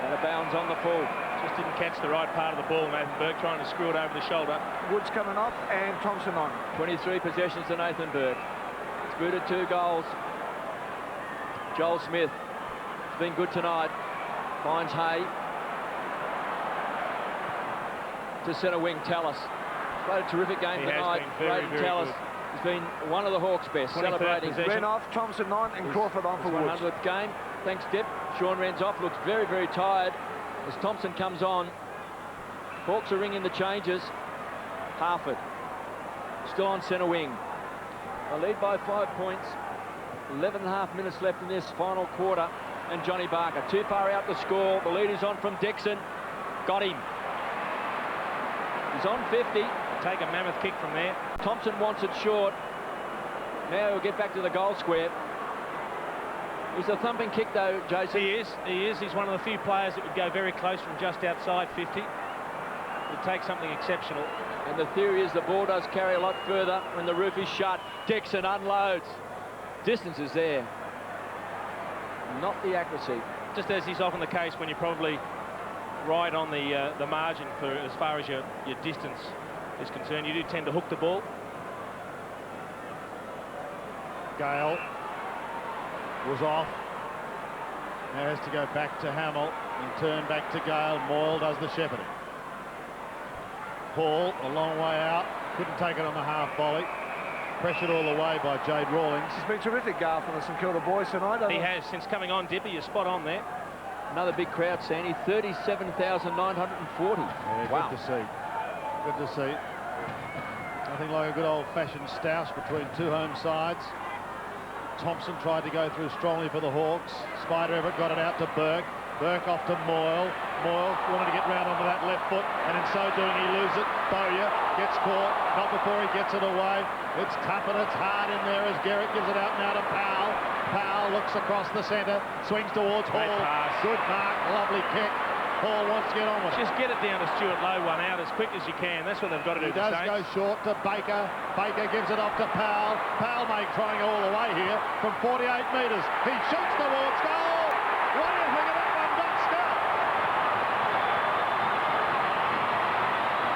Out of bounds on the full. Just didn't catch the right part of the ball, Nathan Burke, trying to screw it over the shoulder. Woods coming off and Thompson on. 23 possessions to Nathan Burke. He's booted 2 goals. Joel Smith has been good tonight. Finds Hay. To centre wing, Tallis. Played a terrific game tonight. Braden Tallis has been one of the Hawks' best. Celebrating. Wren off, Thompson on, and Crawford on for Woods. 100th game. Thanks, Dip. Sean Wren's off. Looks very, very tired as Thompson comes on. Hawks are ringing the changes. Harford still on centre wing. They lead by 5 points. 11.5 minutes left in this final quarter. And Johnny Barker too far out to score. The lead is on from Dixon. Got him. He's on 50. Take a mammoth kick from there. Thompson wants it short. Now he'll get back to the goal square. He's a thumping kick though, Jason. He is. He's one of the few players that would go very close from just outside 50. Would take something exceptional. And the theory is the ball does carry a lot further when the roof is shut. Dixon unloads. Distance is there. Not the accuracy. Just as is often the case when you're probably right on the margin for as far as your distance is concerned, you do tend to hook the ball. Gale was off. Now has to go back to Hamill and turn back to Gale. Moyle does the shepherding. Paul a long way out. Couldn't take it on the half volley. Pressured all the way by Jade Rawlings. It's been terrific, Gale, for the St Kilda boys tonight. He has, since coming on, Dippy. You're spot on there. Another big crowd, Sandy. 37,940. Yeah, wow. Good to see. Good to see. Nothing like a good old-fashioned stoush between 2 home sides. Thompson tried to go through strongly for the Hawks. Spider Everett got it out to Burke. Burke off to Moyle. Moyle wanted to get round onto that left foot, and in so doing he loses it. Bowyer gets caught, not before he gets it away. It's tough and it's hard in there as Garrett gives it out now to Powell. Powell looks across the centre, swings towards Hall. Good mark, lovely kick. Hall wants to get on with it. Just get it down to Stuart Lowe, one out as quick as you can. That's what they've got to do. He does go short to Baker. Baker gives it off to Powell. Powell may trying all the way here from 48 metres. He shoots towards goal. What do you think of that one, Doc Scott?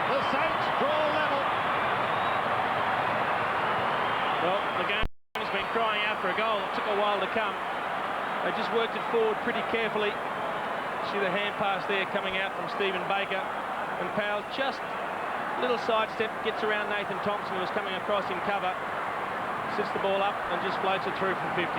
The Saints draw level. Well, the game has been crying out for a goal. It took a while to come. They just worked it forward pretty carefully. See the hand pass there coming out from Stephen Baker. And Powell just a little sidestep, gets around Nathan Thompson, who was coming across in cover, sits the ball up and just floats it through from 50.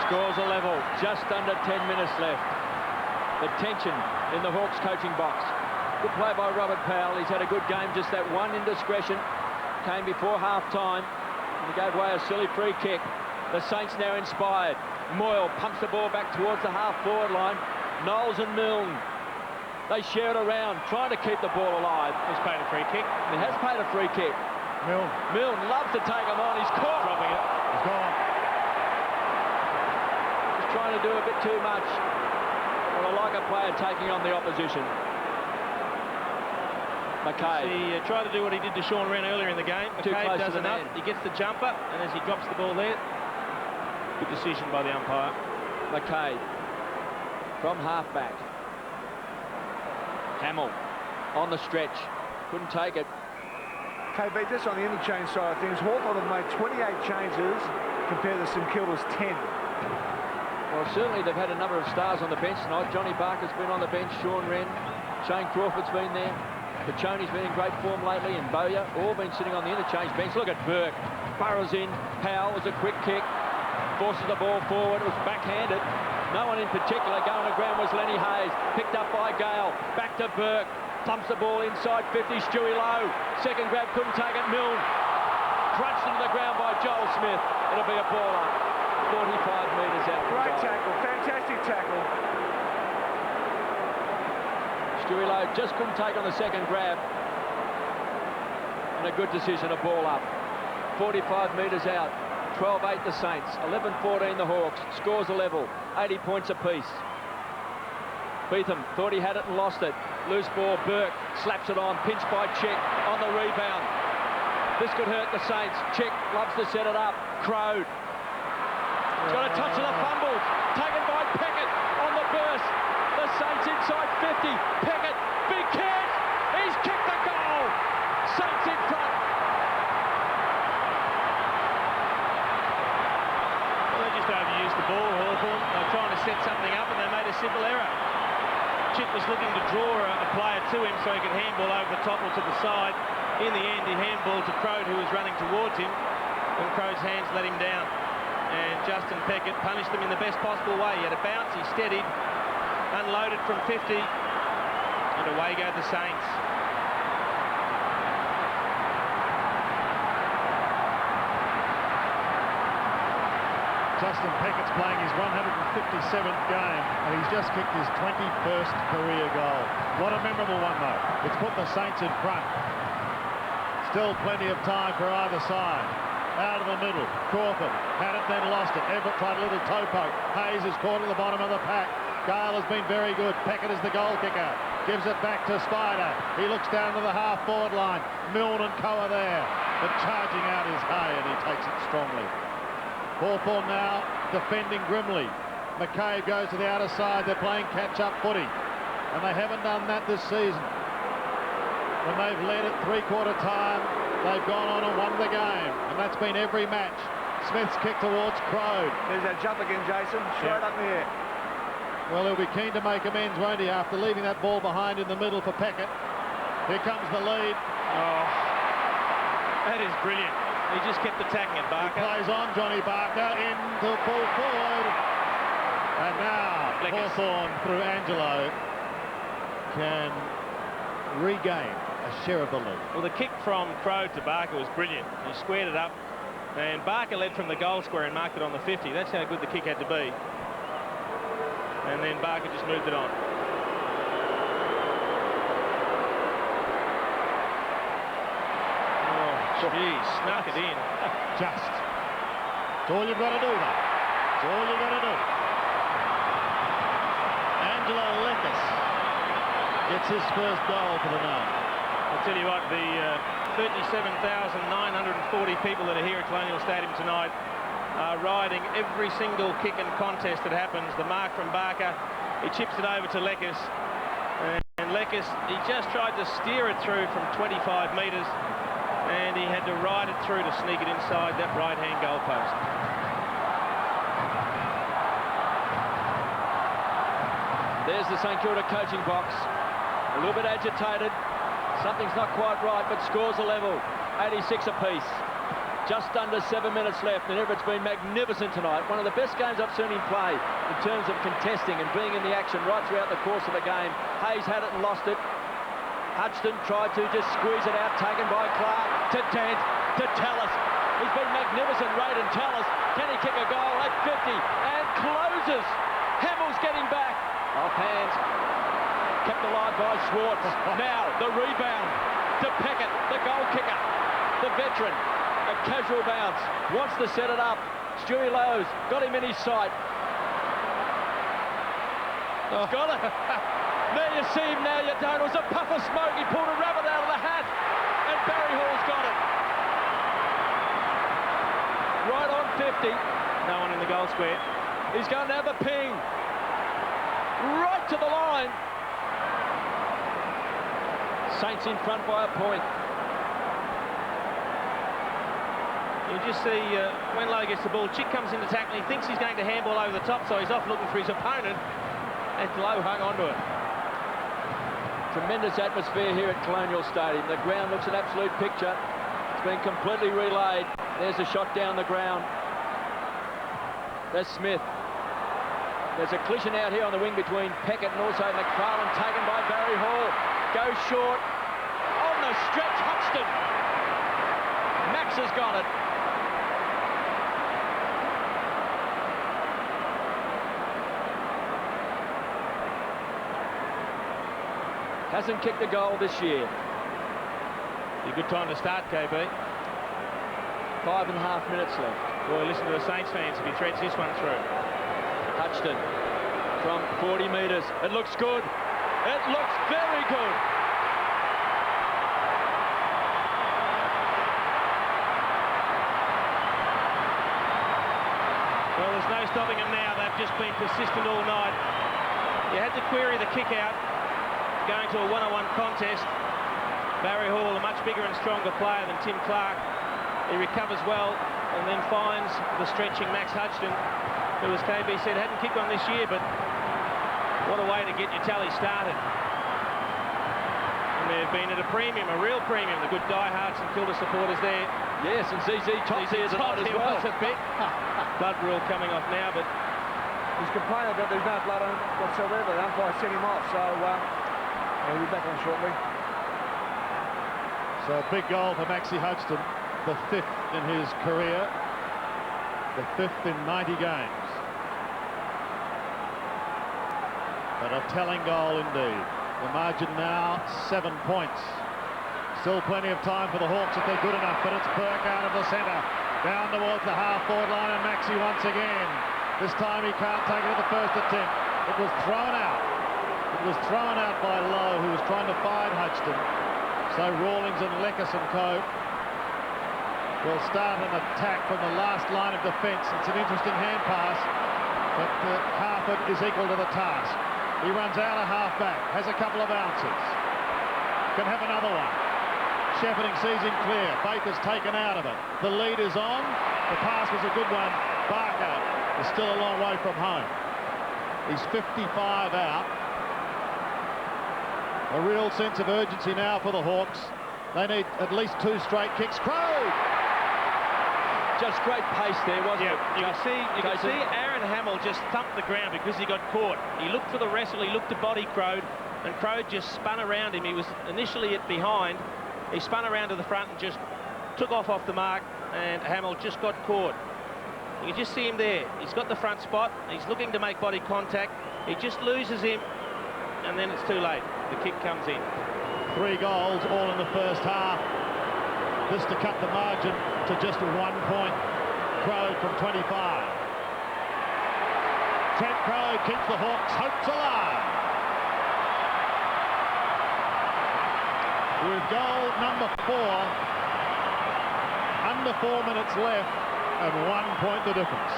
Scores a level, just under 10 minutes left. The tension in the Hawks coaching box. Good play by Robert Powell. He's had a good game. Just that one indiscretion came before half-time. And he gave away a silly free kick. The Saints now inspired. Moyle pumps the ball back towards the half-forward line. Knowles and Milne, they share it around, trying to keep the ball alive. He's paid a free kick. He has paid a free kick. Milne loves to take him on. He's caught. Dropping it. He's gone. Just trying to do a bit too much. Well, I like a player taking on the opposition. McCabe. He tried to do what he did to Sean Wren earlier in the game. Too McCabe close does to the enough. man. He gets the jumper, and as he drops the ball there, good decision by the umpire. McCabe from halfback. Hamill on the stretch. Couldn't take it. KB, just on the interchange side of things, Hawthorn have made 28 changes compared to St Kilda's 10. Well, certainly they've had a number of stars on the bench tonight. Johnny Barker's been on the bench, Sean Wren, Shane Crawford's been there. Kachoni's been in great form lately, and Bowyer all been sitting on the interchange bench. Look at Burke. Burrows in. Powell was a quick kick. Forces the ball forward. It was backhanded. No one in particular going to ground was Lenny Hayes. Picked up by Gale. Back to Burke. Thumps the ball inside 50. Stewie Lowe. Second grab, couldn't take it. Milne. Crunched into the ground by Joel Smith. It'll be a ball up. 45 metres out. Great tackle. Fantastic tackle. Stewie Lowe just couldn't take on the second grab. And a good decision, a ball up. 45 metres out. 12-8 the Saints. 11-14 the Hawks. Scores a level. 80 points apiece. Beetham thought he had it and lost it. Loose ball. Burke slaps it on. Pinched by Chick on the rebound. This could hurt the Saints. Chick loves to set it up. Crowd. He's got a touch of the fumbles. Taken by Peckett on the burst. The Saints inside 50. Peckett, big catch. He's kicked the goal. Saints in front. Well, they just overused the ball, Hawthorn. They were trying to set something up, and they made a simple error. Chick was looking to draw a player to him so he could handball over the top or to the side. In the end, he handballed to Crowd, who was running towards him, and Crowd's hands let him down. And Justin Peckett punished them in the best possible way. He had a bounce, he steadied, unloaded from 50, and away go the Saints. Justin Peckett's playing his 157th game, and he's just kicked his 21st career goal. What a memorable one, though. It's put the Saints in front. Still plenty of time for either side. Out of the middle, Crawford had it, then lost it. Everett tried a little toe poke. Hayes is caught at the bottom of the pack. Gale has been very good. Peckett is the goal kicker. Gives it back to Spider. He looks down to the half-forward line. Milne and Co are there. But charging out is Hay, and he takes it strongly. Hawthorn now defending grimly. McCabe goes to the outer side. They're playing catch-up footy, and they haven't done that this season. When they've led at three-quarter time, they've gone on and won the game, and that's been every match. Smith's kick towards Crowd. There's that jump again, Jason. Straight up in the air. Well, he'll be keen to make amends, won't he, after leaving that ball behind in the middle for Peckett. Here comes the lead. Oh, that is brilliant. He just kept attacking it, Barker. He plays on, Johnny Barker, into full forward. And now Hawthorn, through Angelo, can regain a share of the lead. Well, the kick from Crowd to Barker was brilliant. He squared it up, and Barker led from the goal square and marked it on the 50. That's how good the kick had to be. And then Barker just moved it on. Geez, snuck it in. Just. It's all you've got to do, though. It's all you've got to do. Angelo Lekis gets his first goal for the night. I'll tell you what, the 37,940 people that are here at Colonial Stadium tonight are riding every single kick and contest that happens. The mark from Barker, he chips it over to Leckis, and Leckis, he just tried to steer it through from 25 metres, and he had to ride it through to sneak it inside that right-hand goal post. There's the St Kilda coaching box. A little bit agitated. Something's not quite right, but scores a level. 86 apiece. Just under 7 minutes left, and Everett's been magnificent tonight. One of the best games I've seen him play in terms of contesting and being in the action right throughout the course of the game. Hayes had it and lost it. Hutchton tried to just squeeze it out, taken by Clark, to Dent, to Tallis. He's been magnificent, Raiden Tallis. Can he kick a goal at 50? And closes. Hamill's getting back. Off hands. Kept alive by Schwartz. Now the rebound to Peckett, the goal kicker, the veteran. A casual bounce. Wants to set it up. Stewie Lowe's got him in his sight. Oh. Got it. Now you see him, now you don't. It was a puff of smoke. He pulled a rabbit out of the hat. And Barry Hall's got it. Right on 50. No one in the goal square. He's going to have a ping. Right to the line. Saints in front by a point. You just see when Lowe gets the ball, Chick comes into tackle, he thinks he's going to handball over the top, so he's off looking for his opponent, and Lowe hung onto it. Tremendous atmosphere here at Colonial Stadium. The ground looks an absolute picture. It's been completely relayed. There's a shot down the ground. There's Smith. There's a collision out here on the wing between Peckett and also McFarlane, taken by Barry Hall. Goes short. On the stretch, Hutchton. Max has got it. Hasn't kicked a goal this year. A good time to start, KB. 5.5 minutes left. Boy, listen to the Saints fans if he threads this one through. Hutchton from 40 metres. It looks good. It looks very good. Well, there's no stopping them now. They've just been persistent all night. You had to query the kick out. Going to a one-on-one contest. Barry Hall, a much bigger and stronger player than Tim Clark. He recovers well and then finds the stretching Max Hutchton, who, as KB said, hadn't kicked one this year, but what a way to get your tally started. And they've been at a premium, a real premium. The good diehards and Kilda supporters there. Yes, and ZZ Top's here tonight as well. Was a bit. Blood rule coming off now, but He's complaining that there's no blood on whatsoever. The umpire sent him off, so he'll be back on shortly. So a big goal for Maxie Hutchton, the 5th in his career, the 5th in 90 games. But a telling goal indeed. The margin now 7 points. Still plenty of time for the Hawks if they're good enough, but it's Burke out of the centre, down towards the half-forward line, and Maxie once again. This time he can't take it at the first attempt. It was thrown out. It was thrown out by Lowe, who was trying to find Hutchton. So Rawlings and Leckis and co will start an attack from the last line of defence. It's an interesting hand pass, but Harford is equal to the task. He runs out of half-back, has a couple of bounces. Can have another one. Shepherding sees him clear. Baker's taken out of it. The lead is on. The pass was a good one. Barker is still a long way from home. He's 55 out. A real sense of urgency now for the Hawks. They need at least 2 straight kicks. Crow! Just great pace there, wasn't it? You can see Aaron Hamill just thumped the ground because he got caught. He looked for the wrestle, he looked to body Crode, and Crode just spun around him. He was initially at behind. He spun around to the front and just took off the mark, and Hamill just got caught. You can just see him there. He's got the front spot. He's looking to make body contact. He just loses him, and then it's too late. The kick comes in. 3 goals, all in the first half. This to cut the margin to just 1 point. Crowe from 25. Trent Crowe keeps the Hawks' hopes alive. with goal number 4. Under 4 minutes left, and 1 point the difference.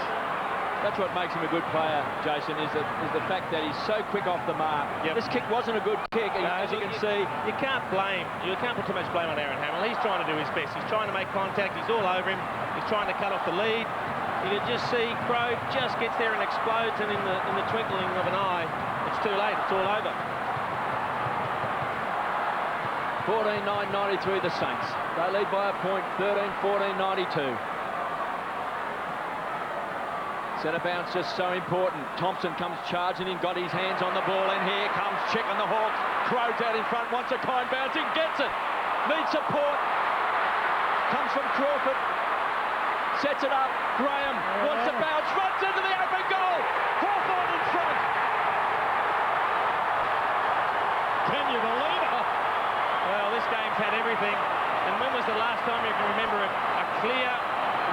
That's what makes him a good player, Jason, is the fact that he's so quick off the mark. Yep. This kick wasn't a good kick, as you can see. You can't put too much blame on Aaron Hamill. He's trying to do his best. He's trying to make contact. He's all over him. He's trying to cut off the lead. You can just see Crowe just gets there and explodes, and in the twinkling of an eye, it's too late. It's all over. 14-9-93 the Saints. They lead by a point, 13-14-92. Centre bounce just so important. Thompson comes charging in, got his hands on the ball, and here comes Chick on the Hawks. Crowe's out in front, wants a kind bouncing, gets it. Needs support. Comes from Crawford. Sets it up. Graham wants to bounce, runs into the open goal. Hawthorn in front. Can you believe it? Well, this game's had everything. And when was the last time you can remember a clear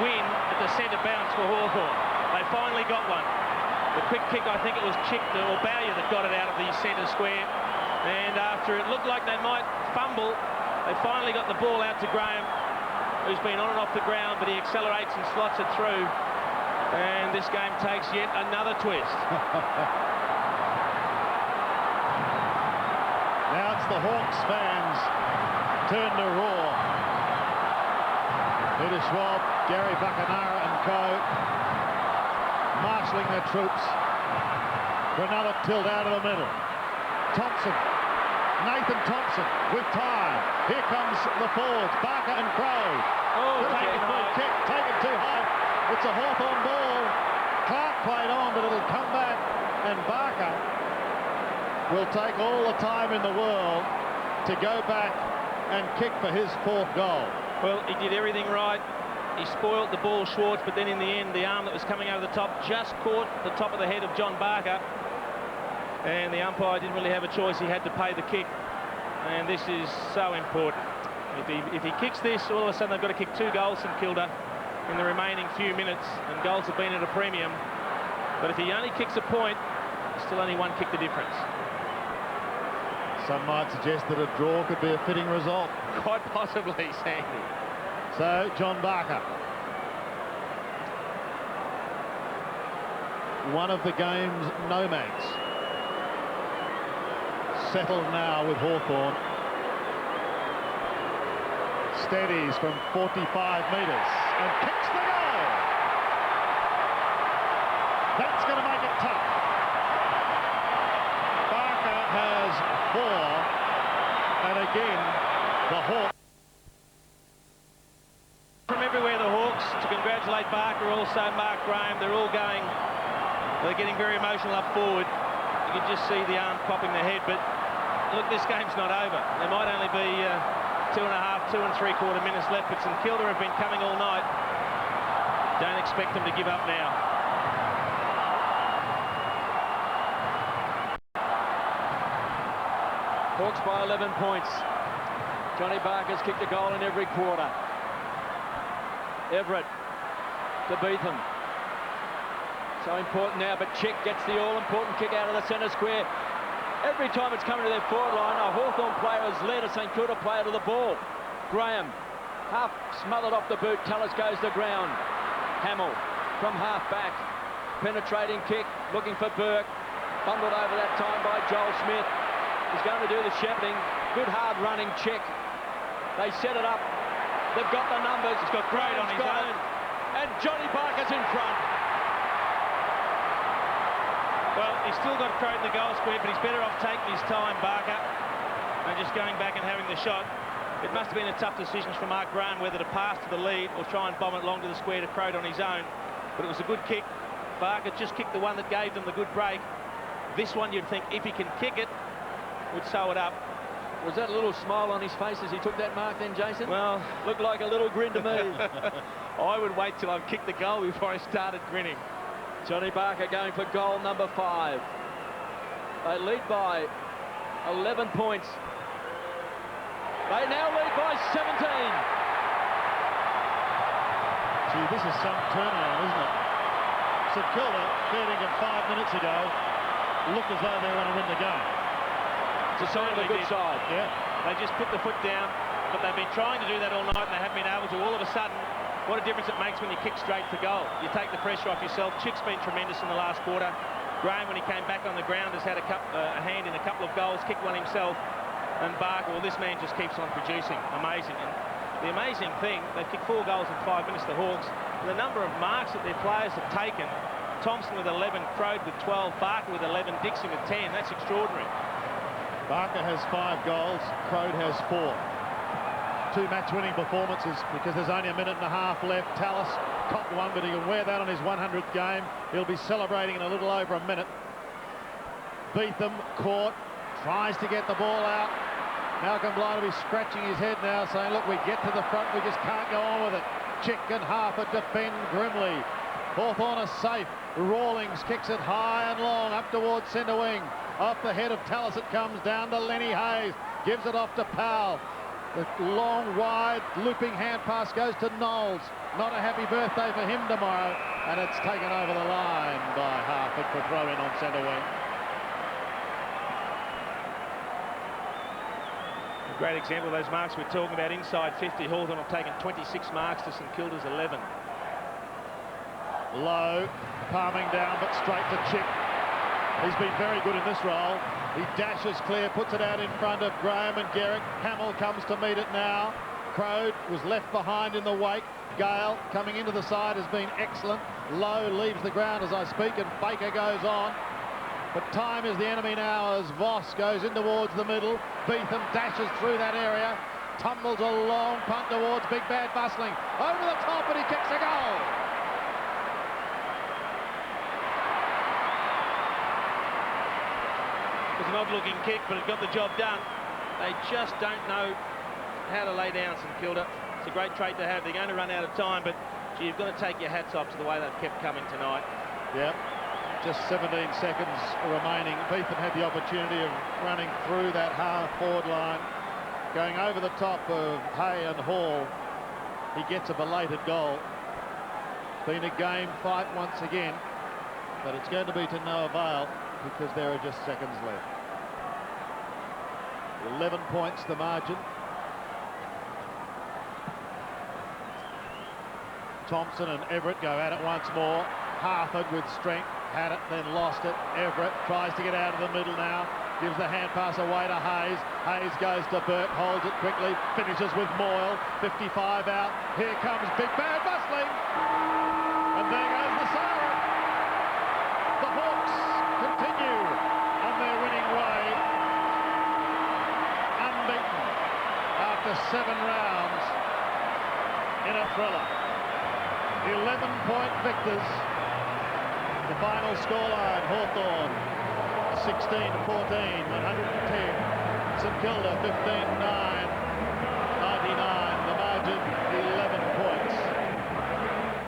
win at the centre bounce for Hawthorn? They finally got one. The quick kick, I think it was Chick or Bowyer that got it out of the centre square. And after it looked like they might fumble, they finally got the ball out to Graham, who's been on and off the ground, but he accelerates and slots it through. And this game takes yet another twist. Now it's the Hawks fans' turn to roar. Peter Schwab, Gary Buckenara and co. marshalling their troops for another tilt out of the middle. Thompson, Nathan Thompson with time. Here comes the forwards, Barker and Crowe. Oh, taken kick, taken too high. It's a Hawthorn ball. Clark played on, but it'll come back, and Barker will take all the time in the world to go back and kick for his 4th goal. Well, he did everything right. He spoilt the ball, Schwartz, but then in the end, the arm that was coming over the top just caught the top of the head of John Barker. And the umpire didn't really have a choice. He had to pay the kick. And this is so important. If he kicks this, all of a sudden they've got to kick 2 goals, St Kilda, in the remaining few minutes. And goals have been at a premium. But if he only kicks a point, still only 1 kick the difference. Some might suggest that a draw could be a fitting result. Quite possibly, Sandy. So, John Barker, one of the game's nomads, settled now with Hawthorn. Steadies from 45 metres and kicks the goal. That's going to make it tough. Barker has 4, and again, the Hawks. From everywhere, the Hawks, to congratulate Barker, also Mark Graham. They're getting very emotional up forward. You can just see the arm popping the head, but look, this game's not over. There might only be 2 and 3/4 minutes left, but St Kilda have been coming all night. Don't expect them to give up now. Hawks by 11 points. Johnny Barker's kicked a goal in every quarter. Everett to Beetham. So important now, but Chick gets the all-important kick out of the centre square. Every time it's coming to their forward line, a Hawthorn player has led a St Kilda player to the ball. Graham, half smothered off the boot. Tallis goes to ground. Hamill from half back. Penetrating kick, looking for Burke. Bundled over that time by Joel Smith. He's going to do the shepherding. Good hard running Chick. They set it up. They've got the numbers. He's got great on his own. And Johnny Barker's in front. Well, he's still got Crowe in the goal square, but he's better off taking his time, Barker, and just going back and having the shot. It must have been a tough decision for Mark Graham whether to pass to the lead or try and bomb it long to the square to Crowe on his own. But it was a good kick. Barker just kicked the one that gave them the good break. This one, you'd think, if he can kick it, would sew it up. Was that a little smile on his face as he took that mark then, Jason? Well, looked like a little grin to me. I would wait till I've kicked the goal before I started grinning. Johnny Barker going for goal number 5. They lead by 11 points. They now lead by 17. Gee, this is some turnaround, isn't it? St Kilda, leading at 5 minutes ago, looked as though they were going to win the game. It's a sign of a good side. Yeah. They just put the foot down, but they've been trying to do that all night and they haven't been able to. All of a sudden, what a difference it makes when you kick straight for goal. You take the pressure off yourself. Chick's been tremendous in the last quarter. Graham, when he came back on the ground, has had a hand in a couple of goals, kicked one himself. And Barker, well, this man just keeps on producing. Amazing. And the amazing thing, they've kicked 4 goals in 5 minutes, the Hawks. The number of marks that their players have taken, Thompson with 11, Crode with 12, Barker with 11, Dixon with 10. That's extraordinary. Barker has 5 goals, Crode has 4. 2 match-winning performances because there's only a minute and a half left. Tallis copped one, but he can wear that on his 100th game. He'll be celebrating in a little over a minute. Beetham caught, tries to get the ball out. Malcolm Blight will be scratching his head now, saying, look, we get to the front, we just can't go on with it. Chick and Harper defend grimly. Hawthorn are safe. Rawlings kicks it high and long up towards centre wing. Off the head of Tallis it comes down to Lenny Hayes. Gives it off to Powell. The long, wide, looping hand pass goes to Knowles. Not a happy birthday for him tomorrow. And it's taken over the line by Harford for throw-in on centre wing. A great example of those marks we're talking about. Inside 50, Hawthorn have taken 26 marks to St Kilda's 11. Low, palming down, but straight to Chick. He's been very good in this role. He dashes clear, puts it out in front of Graham and Garrick. Hamill comes to meet it now. Crode was left behind in the wake. Gale coming into the side has been excellent. Low leaves the ground as I speak, and Baker goes on. But time is the enemy now as Voss goes in towards the middle. Beetham dashes through that area, tumbles a long punt towards Big Bad Bustling. Over the top, and he kicks a goal. It was an odd-looking kick, but it got the job done. They just don't know how to lay down St Kilda. It's a great trait to have. They're going to run out of time, but gee, you've got to take your hats off to the way they've kept coming tonight. Yep. Just 17 seconds remaining. Beetham had the opportunity of running through that half-forward line, going over the top of Hay and Hall. He gets a belated goal. It's been a game fight once again, but it's going to be to no avail because there are just seconds left. 11 points the margin. Thompson and Everett go at it once more. Harford with strength, had it, then lost it. Everett tries to get out of the middle now. Gives the hand pass away to Hayes. Hayes goes to Burt, holds it quickly, finishes with Moyle. 55 out. Here comes Big Bad Bustling. And there goes the siren. The Hawks continue on their winning way. Unbeaten after 7 rounds in a thriller. 11-point victors. The final scoreline, Hawthorn 16-14, 110. St Kilda 15-9.